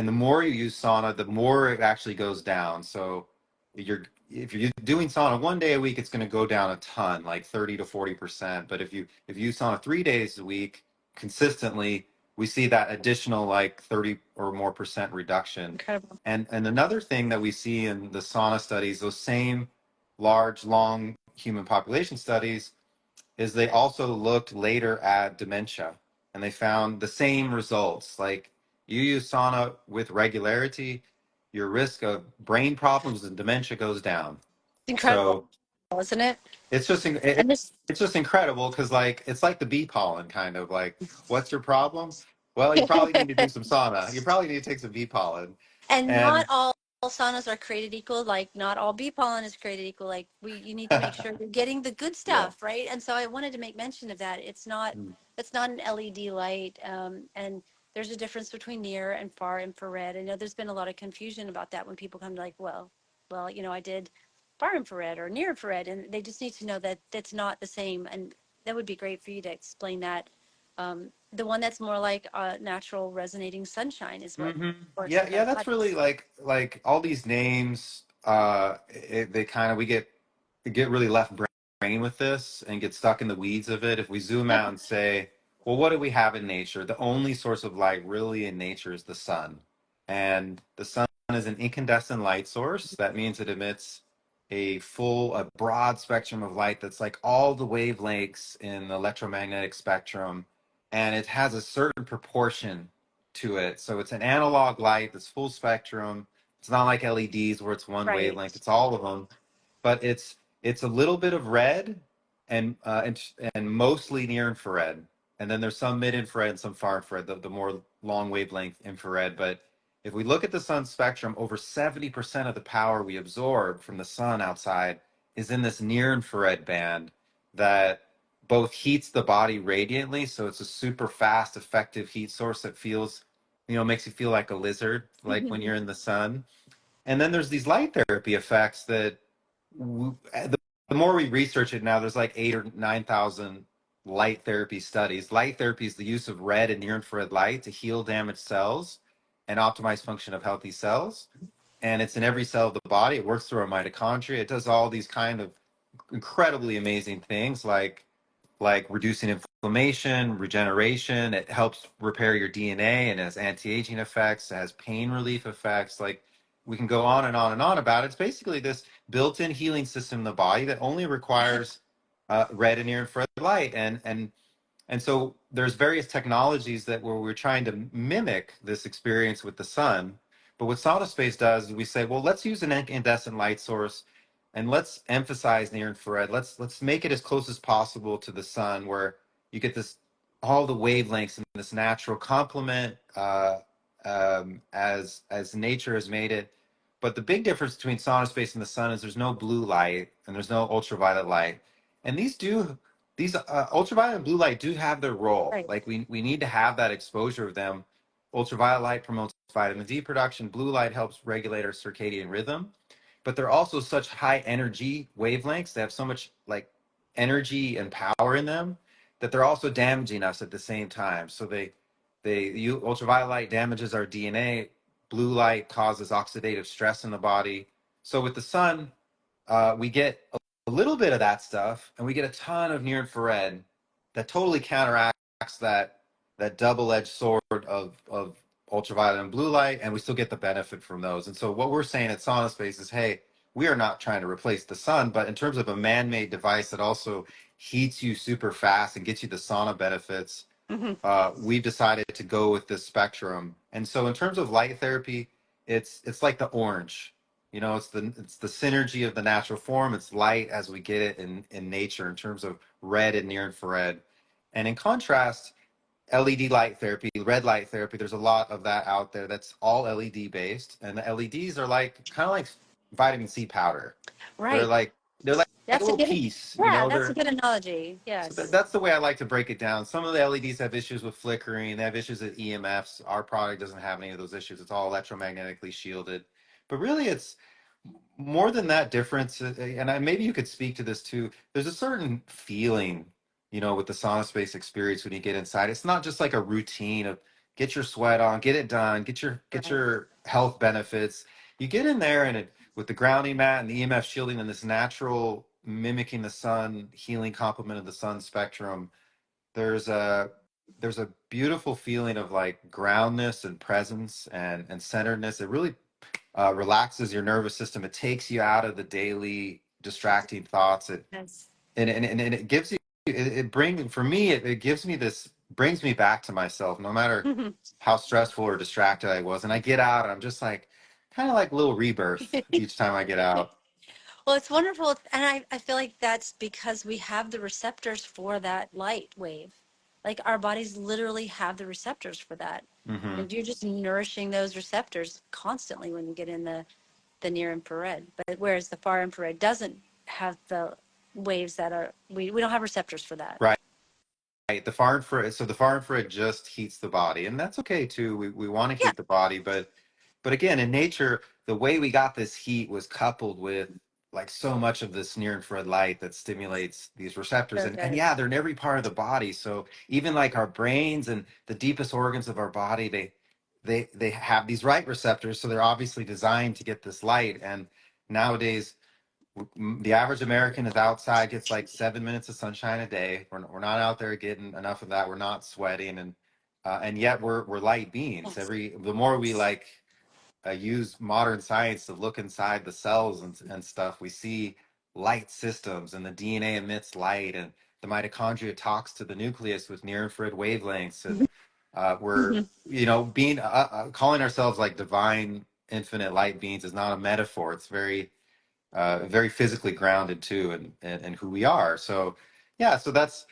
A: the more you use sauna, the more it actually goes down. So if you're doing sauna 1 day a week, it's going to go down a ton, like 30 to 40%. But if you use sauna 3 days a week consistently, we see that additional like 30 or more percent reduction.
B: incredible.
A: And another thing that we see in the sauna studies, those same large, long human population studies, is they also looked later at dementia, and they found the same results. Like, you use sauna with regularity, your risk of brain problems and dementia goes down.
B: It's incredible,
A: So
B: isn't it?
A: it's just
B: And this
A: it's just incredible, because like it's like the bee pollen kind of like, what's your problem? Well, you probably need to do some sauna. You probably need to take some bee pollen.
B: and not
A: And
B: all saunas are created equal. Like not all bee pollen is created equal. Like you need to make sure you're getting the good
A: yeah.
B: stuff, right? And so I wanted to make mention of that. It's not an LED light, and there's a difference between near and far infrared. I know there's been a lot of confusion about that when people come to like, well, I did far infrared or near infrared, and they just need to know that that's not the same. And that would be great for you to explain that. The one that's more like natural resonating sunshine is what
A: Hmm.
B: works
A: Yeah,
B: with
A: yeah,
B: our
A: that's really
B: bodies.
A: like all these names. They kind of we get really left brain with this and get stuck in the weeds of it. If we zoom out and say, well, what do we have in nature? The only source of light really in nature is the sun, and the sun is an incandescent light source. That means it emits a broad spectrum of light that's like all the wavelengths in the electromagnetic spectrum, and it has a certain proportion to it. So it's an analog light that's full spectrum. It's not like LEDs where it's one
B: Right.
A: wavelength. It's all of them, but it's a little bit of red and and mostly near infrared. And then there's some mid infrared and some far infrared, the more long wavelength infrared. But if we look at the sun spectrum, over 70% of the power we absorb from the sun outside is in this near infrared band that both heats the body radiantly. So it's a super fast, effective heat source that feels, makes you feel like a lizard, like when you're in the sun. And then there's these light therapy effects that the more we research it now, there's like 8 or 9,000 light therapy studies. Light therapy is the use of red and near infrared light to heal damaged cells and optimize function of healthy cells. And it's in every cell of the body. It works through our mitochondria. It does all these kind of incredibly amazing things, like reducing inflammation, regeneration. It helps repair your DNA and has anti-aging effects, it has pain relief effects. Like, we can go on and on and on about it. It's basically this built-in healing system in the body that only requires red and near infrared light. And so there's various technologies that where we're trying to mimic this experience with the sun. But what SaunaSpace does is we say, well, let's use an incandescent light source and let's emphasize near infrared. Let's make it as close as possible to the sun, where you get this all the wavelengths and this natural complement, as nature has made it. But the big difference between SaunaSpace and the sun is there's no blue light and there's no ultraviolet light. And these ultraviolet blue light do have their role.
B: Right.
A: Like we need to have that exposure of them. Ultraviolet light promotes vitamin D production. Blue light helps regulate our circadian rhythm, but they're also such high energy wavelengths. They have so much like energy and power in them that they're also damaging us at the same time. So ultraviolet light damages our DNA. Blue light causes oxidative stress in the body. So with the sun, we get a little bit of that stuff, and we get a ton of near infrared that totally counteracts that double-edged sword of ultraviolet and blue light, and we still get the benefit from those. And so what we're saying at SaunaSpace is, hey, we are not trying to replace the sun, but in terms of a man-made device that also heats you super fast and gets you the sauna benefits,
B: Hmm.
A: we've decided to go with this spectrum. And so in terms of light therapy, it's like the orange. You know, it's the synergy of the natural form. It's light as we get it in nature in terms of red and near infrared. And in contrast, LED light therapy, red light therapy, there's a lot of that out there that's all LED based. And the LEDs are like kind of like vitamin C powder. They're
B: Right.
A: like they're like a
B: That's a
A: little
B: good,
A: piece, you
B: yeah,
A: know,
B: that's a
A: they're
B: good analogy.
A: so
B: Yes.
A: that's the way I like to break it down. Some of the LEDs have issues with flickering. They have issues with EMFs. Our product doesn't have any of those issues. It's all electromagnetically shielded. But really, it's more than that difference. And maybe you could speak to this too. There's a certain feeling, you know, with the sauna space experience when you get inside. It's not just like a routine of get your sweat on, get it done, get
B: Right.
A: your health benefits. You get in there and with the grounding mat and the EMF shielding and this natural mimicking the sun, healing complement of the sun spectrum, there's a there's a beautiful feeling of like groundness and presence and centeredness. It really relaxes your nervous system. It takes you out of the daily distracting thoughts.
B: Yes.
A: And it gives you it bring for me it gives me this brings me back to myself no matter how stressful or distracted I was. And I get out and I'm just like kind of like a little rebirth each time I get out.
B: Well, it's wonderful. And I feel like that's because we have the receptors for that light wave. Like our bodies literally have the receptors for that.
A: Hmm.
B: And you're just nourishing those receptors constantly when you get in the near infrared. But whereas the far infrared doesn't have the waves that are, we don't have receptors for that.
A: Right. Right, the far infrared just heats the body, and that's okay too. We want to
B: Yeah.
A: heat the body, but again, in nature, the way we got this heat was coupled with like so much of this near infrared light that stimulates these receptors,
B: So
A: and
B: good.
A: yeah, they're in every part of the body. So even like our brains and the deepest organs of our body, they have these light receptors, so they're obviously designed to get this light. And nowadays the average American is outside, gets like 7 minutes of sunshine a day. We're not out there getting enough of that. We're not sweating, and yet we're light beings.
B: Yes.
A: The more we like use modern science to look inside the cells and stuff, we see light systems, and the DNA emits light, and the mitochondria talks to the nucleus with near infrared wavelengths, and we're
B: Mhm.
A: you know being calling ourselves like divine infinite light beings is not a metaphor. It's very physically grounded too, and who we are. So, yeah, so that's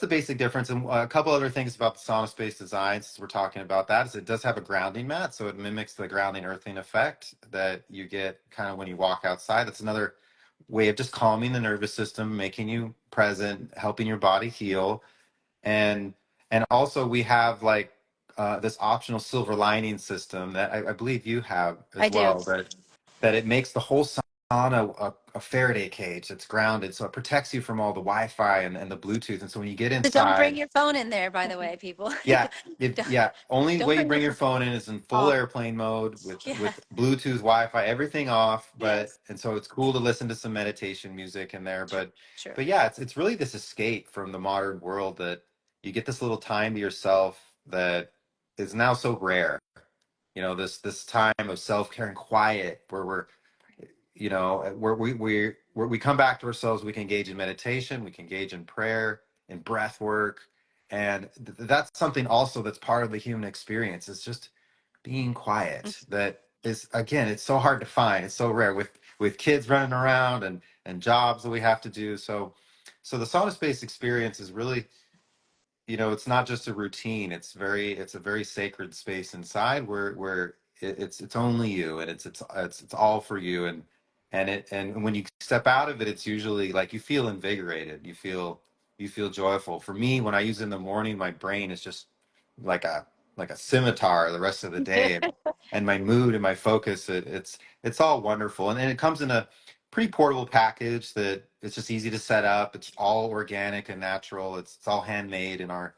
A: the basic difference. And a couple other things about the sauna space design, since we're talking about that, is it does have a grounding mat, so it mimics the grounding earthing effect that you get kind of when you walk outside. That's another way of just calming the nervous system, making you present, helping your body heal, and and also we have like this optional silver lining system that I believe you have
B: I
A: as
B: do.
A: well, that it makes the whole sauna a Faraday cage that's grounded, so it protects you from all the Wi-Fi and the Bluetooth. And so when you get
B: So don't bring
A: inside,
B: your phone in there, by the way, people.
A: yeah,
B: don't,
A: yeah, only
B: don't
A: way you
B: bring your
A: bring your
B: phone.
A: phone in is in full
B: Oh,
A: airplane mode
B: yeah.
A: with Bluetooth, Wi-Fi, everything off. But
B: Yes.
A: and so it's cool to listen to some meditation music in there.
B: True. True.
A: But yeah, it's really this escape from the modern world that you get this little time to yourself that is now so rare. You know, this time of self-care and quiet where we're where where we come back to ourselves. We can engage in meditation, we can engage in prayer, in breath work, and that's something also that's part of the human experience. It's just being quiet. That is, again, it's so hard to find. It's so rare with kids running around and jobs that we have to do. So the sauna space experience is really, it's not just a routine. It's a very sacred space inside where it's only you, and it's all for you. And when you step out of it, it's usually like you feel invigorated. You feel you feel joyful. For me, when I use it in the morning, my brain is just like a like a scimitar the rest of the day, and my mood and my focus, it's all wonderful. And it comes in a pretty portable package that it's just easy to set up. It's all organic and natural. It's all handmade in our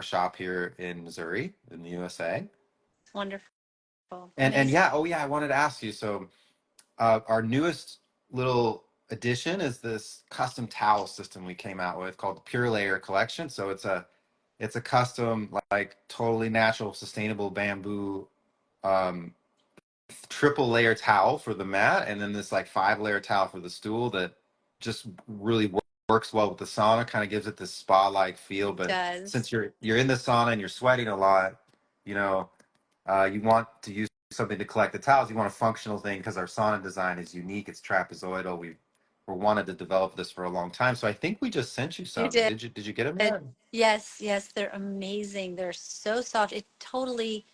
A: shop here in Missouri in the USA.
B: Wonderful.
A: And
B: Amazing.
A: yeah, oh yeah, I wanted to ask you. So our newest little addition is this custom towel system we came out with called the Pure Layer Collection. So it's a custom, like totally natural, sustainable bamboo um, triple layer towel for the mat, and then this like 5 layer towel for the stool that just really works well with the sauna. Kind of gives it this spa like feel.
B: It
A: But
B: does.
A: since you're in the sauna and you're sweating a lot, you know, you want to use something to collect the towels. You want a functional thing because our sauna design is unique. It's trapezoidal. We wanted to develop this for a long time. So I think we just sent you
B: You
A: some.
B: did.
A: Did you get them yet?
B: Yes, yes, they're amazing. They're so soft. It totally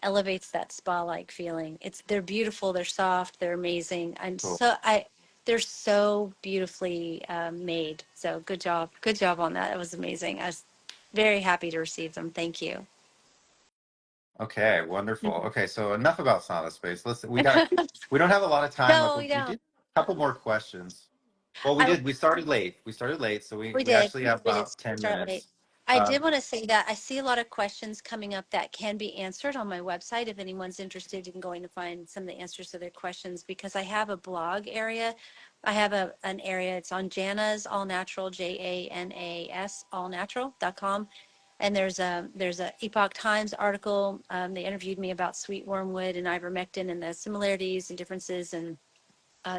B: elevates that spa-like feeling. They're beautiful, they're soft, they're amazing.
A: Cool.
B: They're so beautifully made. So good job on that. It was amazing. I was very happy to receive them. Thank you.
A: Okay, wonderful.
B: Mhm.
A: Okay, so enough about SaunaSpace. Listen, we don't have a lot of time left,
B: No, we
A: but we
B: don't.
A: did a couple more questions. Well, we
B: I
A: did. We started late. We started late, so
B: We
A: we
B: did.
A: actually have
B: We did
A: about 10
B: start late.
A: minutes.
B: I
A: Um,
B: did want to say that I see a lot of questions coming up that can be answered on my website if anyone's interested in going to find some of the answers to their questions, because I have a blog area. I have an area, it's on Jana's All Natural, JANAS allnatural.com. And there's a Epoch Times article. They interviewed me about sweet wormwood and ivermectin and the similarities and differences, and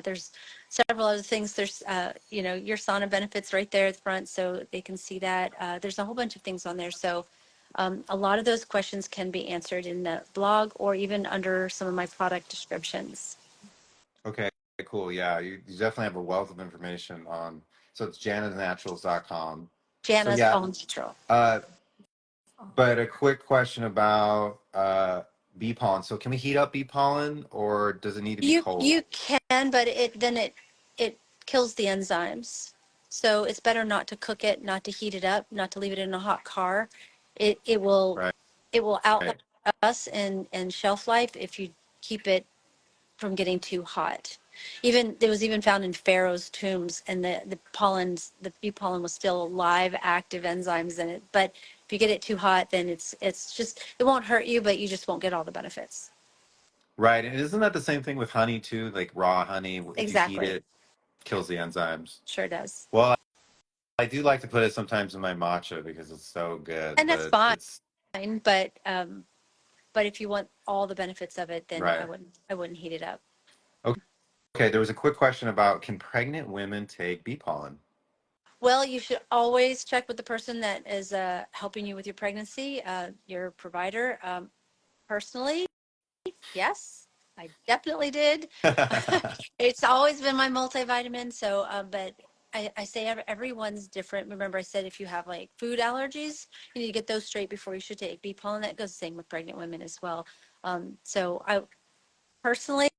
B: there's several other things. There's, your sauna benefits right there at the front, so they can see that. There's a whole bunch of things on there. So a lot of those questions can be answered in the blog or even under some of my product descriptions.
A: okay, cool. Yeah, you definitely have a wealth of information on. So it's janetnaturals.com. So
B: Jana's
A: yeah,
B: All Natural.
A: uh, but a quick question about bee pollen. So can we heat up bee pollen, or does it need to be cold?
B: You can, but it kills the enzymes. So it's better not to cook it, not to heat it up, not to leave it in a hot car. It will
A: Right.
B: it will outlast us and shelf life if you keep it from getting too hot. Even it was even found in pharaohs' tombs, and the bee pollen was still live, active enzymes in it. But if you get it too hot, then it's just it won't hurt you, but you just won't get all the benefits.
A: Right. And isn't that the same thing with honey too? Like raw honey, if you heat
B: Exactly,
A: it, kills the enzymes.
B: sure does,
A: Well, I do like to put it sometimes in my matcha because it's so good,
B: and that's
A: but
B: fine.
A: it's
B: But if you want all the benefits of it, then
A: right.
B: I wouldn't heat it up.
A: Okay, there was a quick question about can pregnant women take bee pollen?
B: Well, you should always check with the person that is helping you with your pregnancy, your provider. Personally, yes, I definitely did. It's always been my multivitamin. So, but I say everyone's different. Remember, I said if you have like food allergies, you need to get those straight before you should take bee pollen. That goes the same with pregnant women as well. So I personally,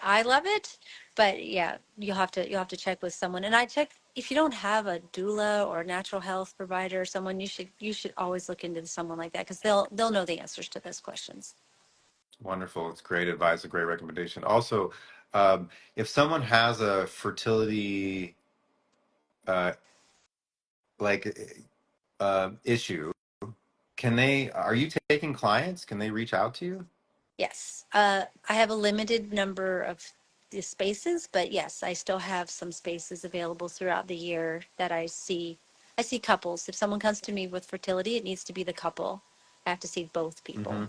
B: I love it, but yeah, you'll have to check with someone. And I check if you don't have a doula or a natural health provider or someone, you should always look into someone like that because they'll know the answers to those questions.
A: Wonderful. It's great advice, a great recommendation. Also, if someone has a fertility uh, like issue, are you taking clients? Can they reach out to you?
B: Yes, I have a limited number of the spaces, but yes, I still have some spaces available throughout the year that I see. I see couples. If someone comes to me with fertility, it needs to be the couple. I have to see both people.
A: Hmm.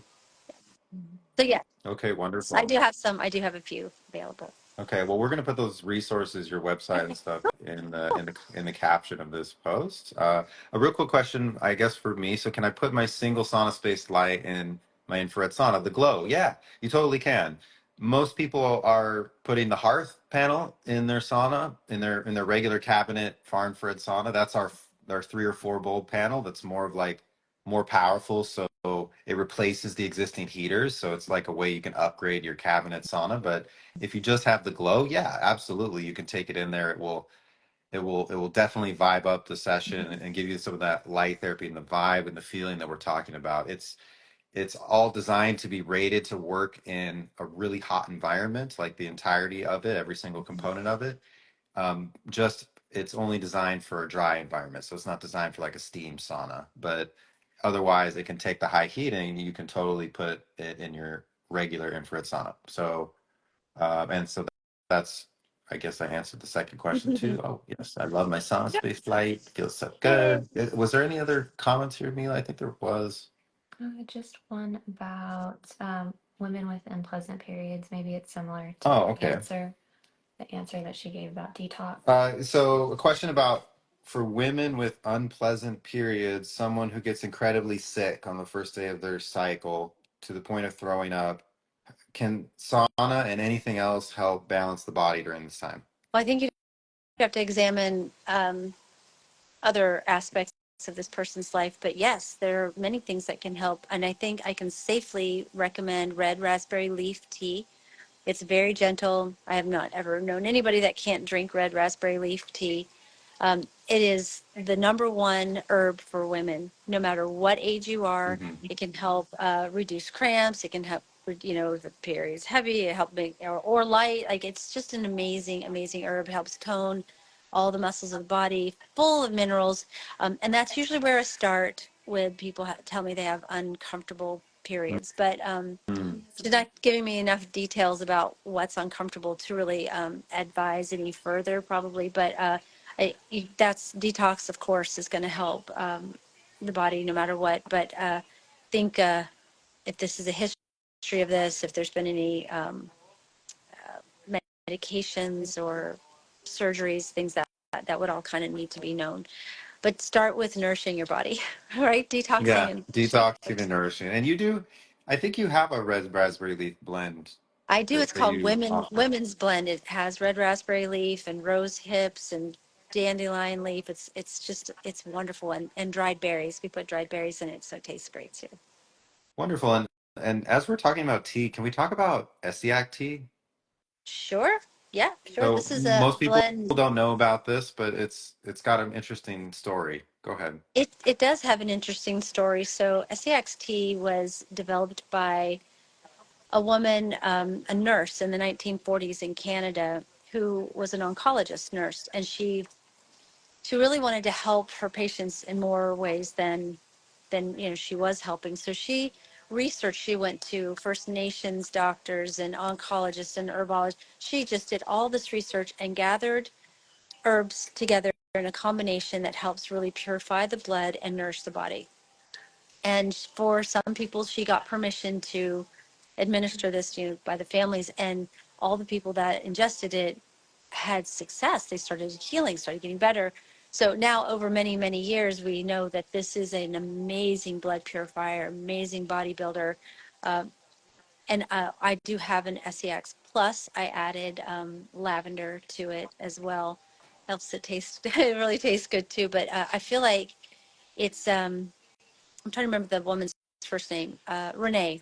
B: So yeah,
A: Okay,
B: I
A: wonderful.
B: do have some. I do have a few available.
A: Okay, well, we're going to put those resources, your website and stuff, in the caption of this post. A real quick question, I guess, for me. So, can I put my single sauna space light in my infrared sauna, the glow? Yeah, you totally can. Most people are putting the hearth panel in their sauna, in their regular cabinet far infrared sauna. That's our 3 or 4 bulb panel. That's more of like more powerful. So it replaces the existing heaters. So it's like a way you can upgrade your cabinet sauna, but if you just have the glow, yeah, absolutely. You can take it in there. it will definitely vibe up the session and give you some of that light therapy and the vibe and the feeling that we're talking about. It's all designed to be rated to work in a really hot environment, like the entirety of it, every single component of it. Just it's only designed for a dry environment, so it's not designed for like a steam sauna. But otherwise, it can take the high heat and you can totally put it in your regular infrared sauna. So and so that's, I guess I answered the second question too. Oh, yes, I love my SaunaSpace light. Feels so good. Was there any other comments here, Mila? I think there was.
C: Just one about women with unpleasant periods. Maybe it's similar to
A: Oh, okay.
C: the answer that she gave about detox.
A: So a question about for women with unpleasant periods, someone who gets incredibly sick on the first day of their cycle to the point of throwing up, can sauna and anything else help balance the body during this time?
B: Well, I think you have to examine other aspects of this person's life, but yes, there are many things that can help. And I think I can safely recommend red raspberry leaf tea. It's very gentle. I have not ever known anybody that can't drink red raspberry leaf tea. It is the number one herb for women, no matter what age you are.
A: Hmm.
B: It can help reduce cramps. It can help, if the period's heavy, it helps make or light. Like it's just an amazing, amazing herb. It helps tone all the muscles of the body, full of minerals. And that's usually where I start when people tell me they have uncomfortable periods. But she's not giving me enough details about what's uncomfortable to really advise any further, probably. But that's detox, of course, is going to help the body no matter what. But I think if this is a history of this, if there's been any medications or surgeries, things that would all kind of need to be known. But start with nourishing your body, right? Detoxing
A: Yeah,
B: and nourishing.
A: detoxing and nourishing. And you do, I think you have a red raspberry leaf blend
B: I do. It's
A: that
B: called
A: you offer.
B: Women's Blend. It has red raspberry leaf and rose hips and dandelion leaf. It's wonderful, and dried berries. We put dried berries in it, so it tastes great too.
A: Wonderful. And as we're talking about tea, can we talk about essiac tea?
B: Sure. Yeah, sure.
A: So
B: This is a
A: most people
B: blend.
A: don't know about this, but it's got an interesting story. Go ahead.
B: It does have an interesting story. So SEX tea was developed by a woman, a nurse in the 1940s in Canada, who was an oncologist nurse, and she really wanted to help her patients in more ways than she was helping. So she researched. She went to First Nations doctors and oncologists and herbologists. She just did all this research and gathered herbs together in a combination that helps really purify the blood and nourish the body. And for some people, she got permission to administer this, by the families, and all the people that ingested it had success. They started healing, started getting better. So now, over many, many years, we know that this is an amazing blood purifier, amazing bodybuilder. Uh, and I do have an SEX Plus. I added lavender to it as well. Helps it taste, it really tastes good too. But I feel like it's, I'm trying to remember the woman's first name, Renee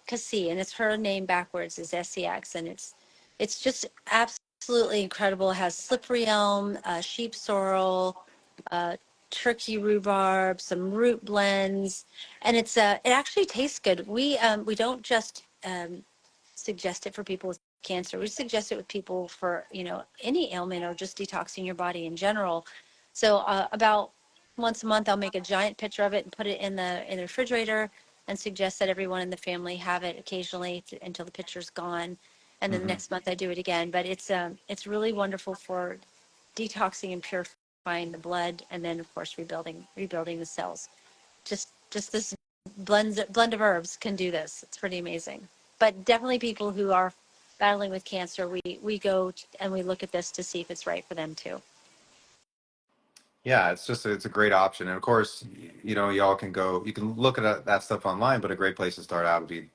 B: Cassie, and it's her name backwards is SEX, and it's just absolutely incredible. It has slippery elm, sheep sorrel, uh, turkey rhubarb, some root blends, and it actually tastes good. We don't just suggest it for people with cancer. We suggest it with people for, any ailment or just detoxing your body in general. So about once a month, I'll make a giant picture of it and put it in the refrigerator and suggest that everyone in the family have it occasionally until the picture's gone. And then the
A: Hmm.
B: next month I do it again. But it's really wonderful for detoxing and purifying the blood, and then of course rebuilding the cells. Just this blend of herbs can do this. It's pretty amazing. But definitely people who are battling with cancer, we go and we look at this to see if it's right for them too.
A: Yeah, it's a great option. And of course, y'all can go, you can look at that stuff online, but a great place to start out would be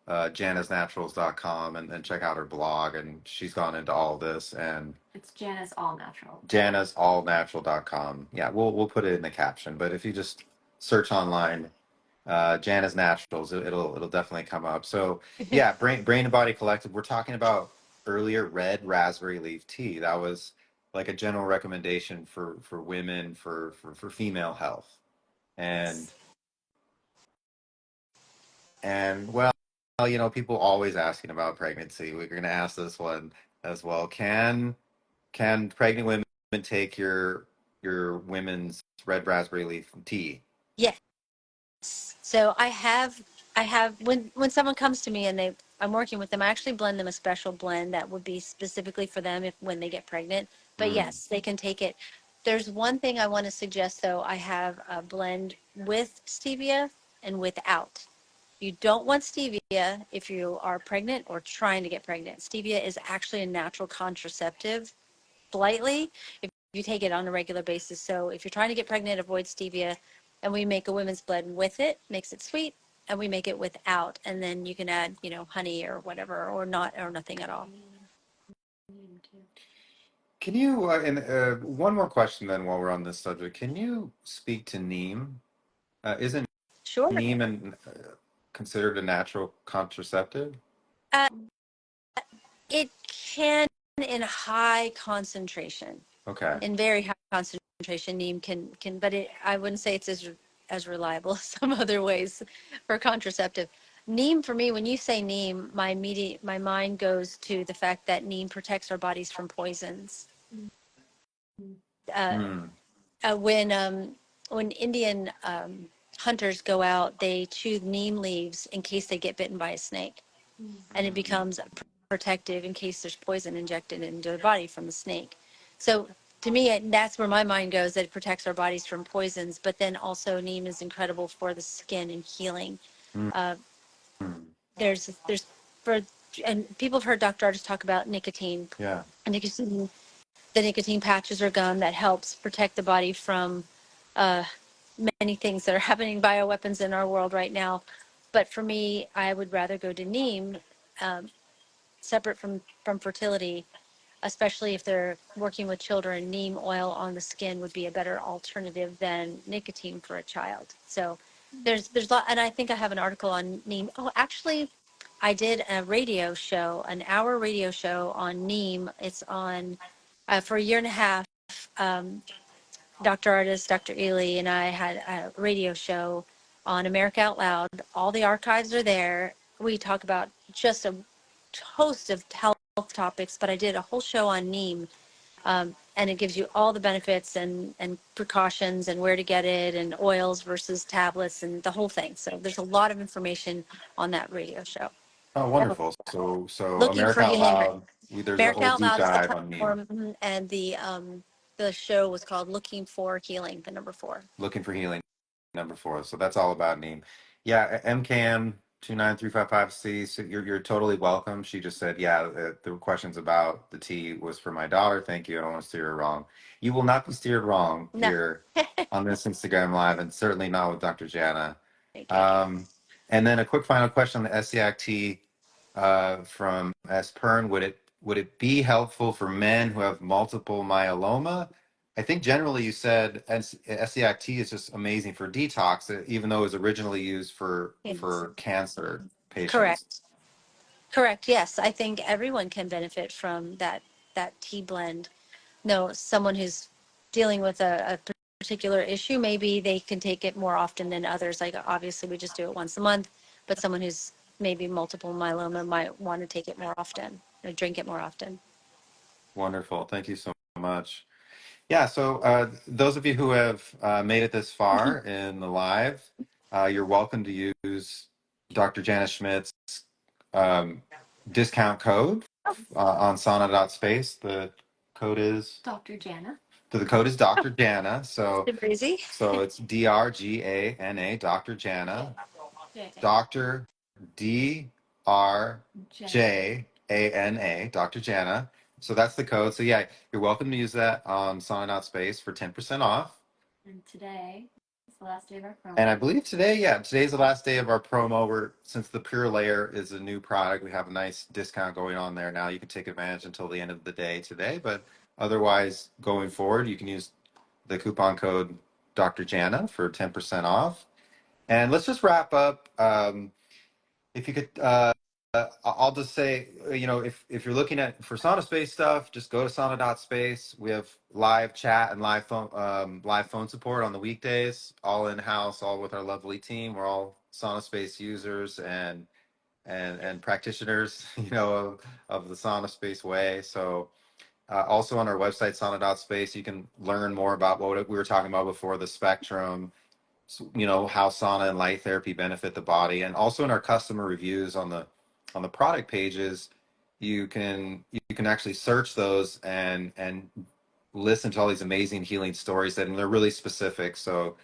A: janasnaturals.com and check out her blog. And she's gone into all this. And
C: It's Jana's All Natural.
A: janasallnatural.com. Yeah, we'll put it in the caption. But if you just search online, Jana's Naturals, it'll definitely come up. So yeah, Brain and Body Collective. We're talking about earlier red raspberry leaf tea. That was like a general recommendation for women for female health. And well, people always asking about pregnancy. We're going to ask this one as well. Can pregnant women take your women's red raspberry leaf tea?
B: Yes. So I have when someone comes to me and I'm working with them, I actually blend them a special blend that would be specifically for them if when they get pregnant. But
A: Mm,
B: yes, they can take it. There's one thing I want to suggest though. I have a blend with stevia and without. You don't want stevia if you are pregnant or trying to get pregnant. Stevia is actually a natural contraceptive, slightly, if you take it on a regular basis. So if you're trying to get pregnant, avoid stevia. And we make a women's blend with it, makes it sweet, and we make it without. And then you can add, honey or whatever, or not, or nothing at all.
A: can you and one more question then while we're on this subject? Can you speak to Neem? Isn't
B: Sure.
A: Neem considered a natural contraceptive?
B: Uh, it can in high concentration.
A: Okay.
B: In very high concentration, neem can, but I wouldn't say it's as reliable as some other ways for contraceptive. Neem for me, when you say neem, my mind goes to the fact that neem protects our bodies from poisons. Uh,
A: Mm,
B: when Indian hunters go out, they chew neem leaves in case they get bitten by a snake, and it becomes protective in case there's poison injected into the body from the snake. So to me, that's where my mind goes, that it protects our bodies from poisons. But then also neem is incredible for the skin and healing.
A: mm,
B: Uh,
A: mm.
B: there's for and people have heard Dr. Artist talk about nicotine.
A: Yeah.
B: And the nicotine patches or gum that helps protect the body from uh, many things that are happening, bioweapons in our world right now. But for me, I would rather go to neem, um, separate from fertility, especially if they're working with children. Neem oil on the skin would be a better alternative than nicotine for a child. So there's a lot, and I think I have an article on neem. Oh, actually, I did a radio show, an hour radio show on neem. It's on for a year and a half. Um, Dr. Artist, Dr. Ely, and I had a radio show on America Out Loud. All the archives are there. We talk about just a host of health topics, but I did a whole show on neem, and it gives you all the benefits and precautions and where to get it and oils versus tablets and the whole thing. So there's a lot of information on that radio show.
A: Oh, wonderful. So
B: Looking
A: America
B: for
A: Out
B: Healing.
A: Loud, there's a
B: America
A: whole
B: Out
A: deep
B: Loud is the
A: dive on Neem.
B: platform, and the show was called Looking for Healing, the number 4.
A: Looking for Healing, number 4. So that's all about Neem. Yeah, MCAM 29355C. So you're totally welcome. She just said, yeah, the questions about the tea was for my daughter. Thank you. I don't want to steer her wrong. You will not be steered wrong
B: No,
A: here on this Instagram Live, and certainly not with Dr. Jana.
B: thank you.
A: Um, and then a quick final question on the essiac tea from S. Pern. Would it be helpful for men who have multiple myeloma? I think generally you said essiac tea is just amazing for detox, even though it was originally used for
B: Yes.
A: for cancer patients.
B: Correct. Correct. Yes, I think everyone can benefit from that tea blend. No, someone who's dealing with a particular issue, maybe they can take it more often than others. Like obviously, we just do it once a month, but someone who's maybe multiple myeloma might want to take it more often or drink it more often.
A: Wonderful. Thank you so much. Yeah, so those of you who have made it this far in the live, you're welcome to use Dr. Jana Schmidt's um, discount code on sauna.space. The code is
C: Dr. Jana.
A: the code is Dr. Jana. So
B: Super easy.
A: it's DRGANA, Dr. Jana, Dr. DRJANA, Dr. Jana. So that's the code. So yeah, you're welcome to use that on sauna.space for 10% off.
C: And today is the last day of our promo.
A: And I believe today's the last day of our promo. Since the Pure Layer is a new product, we have a nice discount going on there now. You can take advantage until the end of the day today, but otherwise, going forward, you can use the coupon code Dr. Jana for 10% off. And let's just wrap up. If you could I'll just say, if you're looking at for SaunaSpace stuff, just go to sauna.space. We have live chat and live phone support on the weekdays, all in house, all with our lovely team. We're all SaunaSpace users and practitioners, of the SaunaSpace way. So also on our website, sauna.space, you can learn more about what we were talking about before, the spectrum, how sauna and light therapy benefit the body, and also in our customer reviews on the product pages, you can actually search those and listen to all these amazing healing stories and they're really specific. So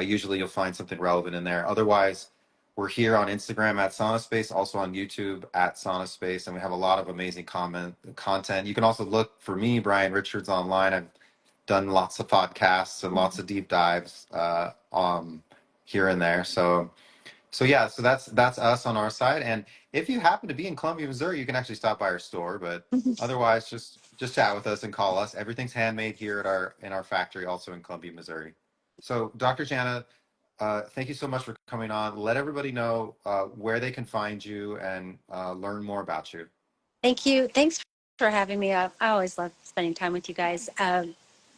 A: usually you'll find something relevant in there. Otherwise, we're here on Instagram at SaunaSpace, also on YouTube at SaunaSpace, and we have a lot of amazing content. You can also look for me, Brian Richards, online. I've done lots of podcasts and lots of deep dives here and there. So yeah, so that's us on our side. And if you happen to be in Columbia, Missouri, you can actually stop by our store. But otherwise, just chat with us and call us. Everything's handmade here at our factory, also in Columbia, Missouri. So, Dr. Jana, thank you so much for coming on. Let everybody know where they can find you and learn more about you.
B: Thank you. Thanks for having me. I always love spending time with you guys.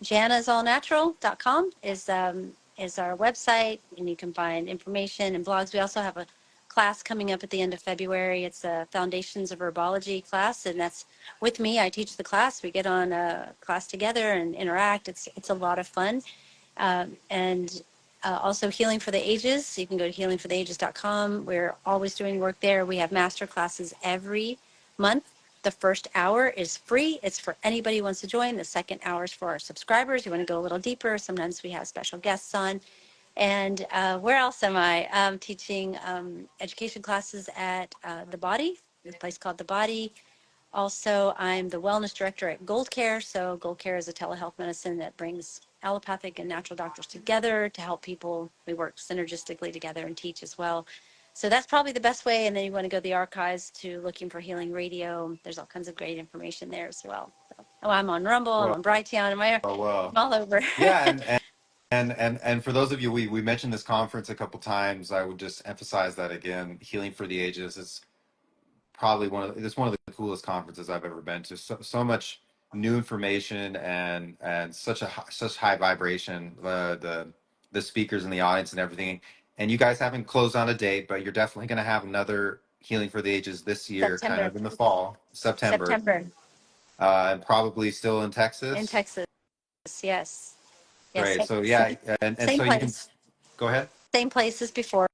B: janasallnatural.com is our website, and you can find information and blogs. We also have a class coming up at the end of February. It's a Foundations of Herbology class, and that's with me. I teach the class. We get on a class together and interact. It's a lot of fun. And also Healing for the Ages. You can go to healingfortheages.com. We're always doing work there. We have master classes every month. The first hour is free. It's for anybody who wants to join. The second hour is for our subscribers. You want to go a little deeper. Sometimes we have special guests on. And where else am I? Teaching education classes at The Body, a place called The Body. Also, I'm the wellness director at Gold Care. So Gold Care is a telehealth medicine that brings allopathic and natural doctors together to help people. We work synergistically together and teach as well. So that's probably the best way. And then you want to go to the archives to looking for Healing Radio. There's all kinds of great information there as well. So, I'm on Rumble. I'm
A: Well,
B: on Brighteon. I'm
A: well,
B: all over.
A: yeah, and for those of you, we mentioned this conference a couple times. I would just emphasize that again. Healing for the Ages is probably it's one of the coolest conferences I've ever been to. So much new information and such high vibration. The speakers in the audience and everything. And you guys haven't closed on a date, but you're definitely going to have another Healing for the Ages this year, kind
B: September.
A: of in the fall, September,
B: September
A: and probably still in
B: in
A: Texas.
B: Texas. Yes. Yes.
A: Great. So yeah, and
B: Same
A: so you can
B: place.
A: go ahead.
B: Same place as before,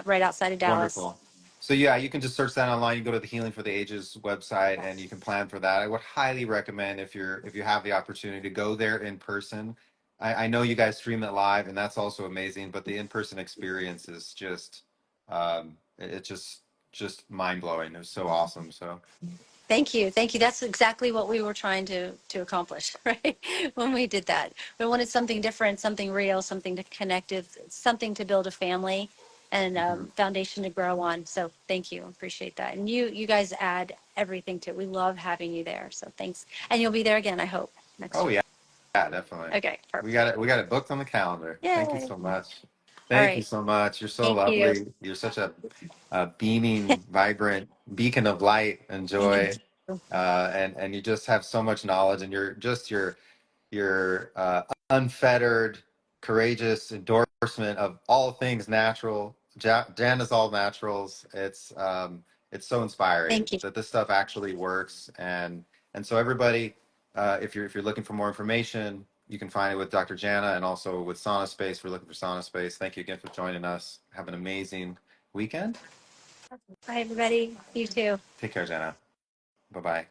B: right outside of Dallas.
A: Wonderful. So yeah, you can just search that online. You go to the Healing for the Ages website and you can plan for that. I would highly recommend if you have the opportunity to go there in person. I know you guys stream it live and that's also amazing, but the in-person experience is it's just mind-blowing. It was so awesome. So
B: Thank you. Thank you. That's exactly what we were trying to accomplish, right? When we did that, we wanted something different, something real, something to connect with, something to build a family and
A: mhm.
B: foundation to grow on. So thank you. Appreciate that. And you guys add everything to it. We love having you there. So thanks. And you'll be there again, I hope, next
A: Oh
B: year.
A: yeah, yeah, definitely.
B: Okay,
A: We
B: perfect.
A: got it. We got it booked on the calendar. Thank you
B: Yay.
A: so much.
B: All
A: Thank you
B: right.
A: so much. You're so
B: Thank you.
A: lovely. You're such a beaming, vibrant beacon of light and
B: You
A: joy,
B: too.
A: and you just have so much knowledge, and your unfettered, courageous endorsement of all things natural. Jan is all naturals. It's so inspiring
B: Thank you.
A: that this stuff actually works, and so everybody, if you're looking for more information, you can find it with Dr. Jana and also with SaunaSpace. We're looking for SaunaSpace. Thank you again for joining us. Have an amazing weekend.
B: Bye, everybody. You too.
A: Take care, Jana. Bye bye.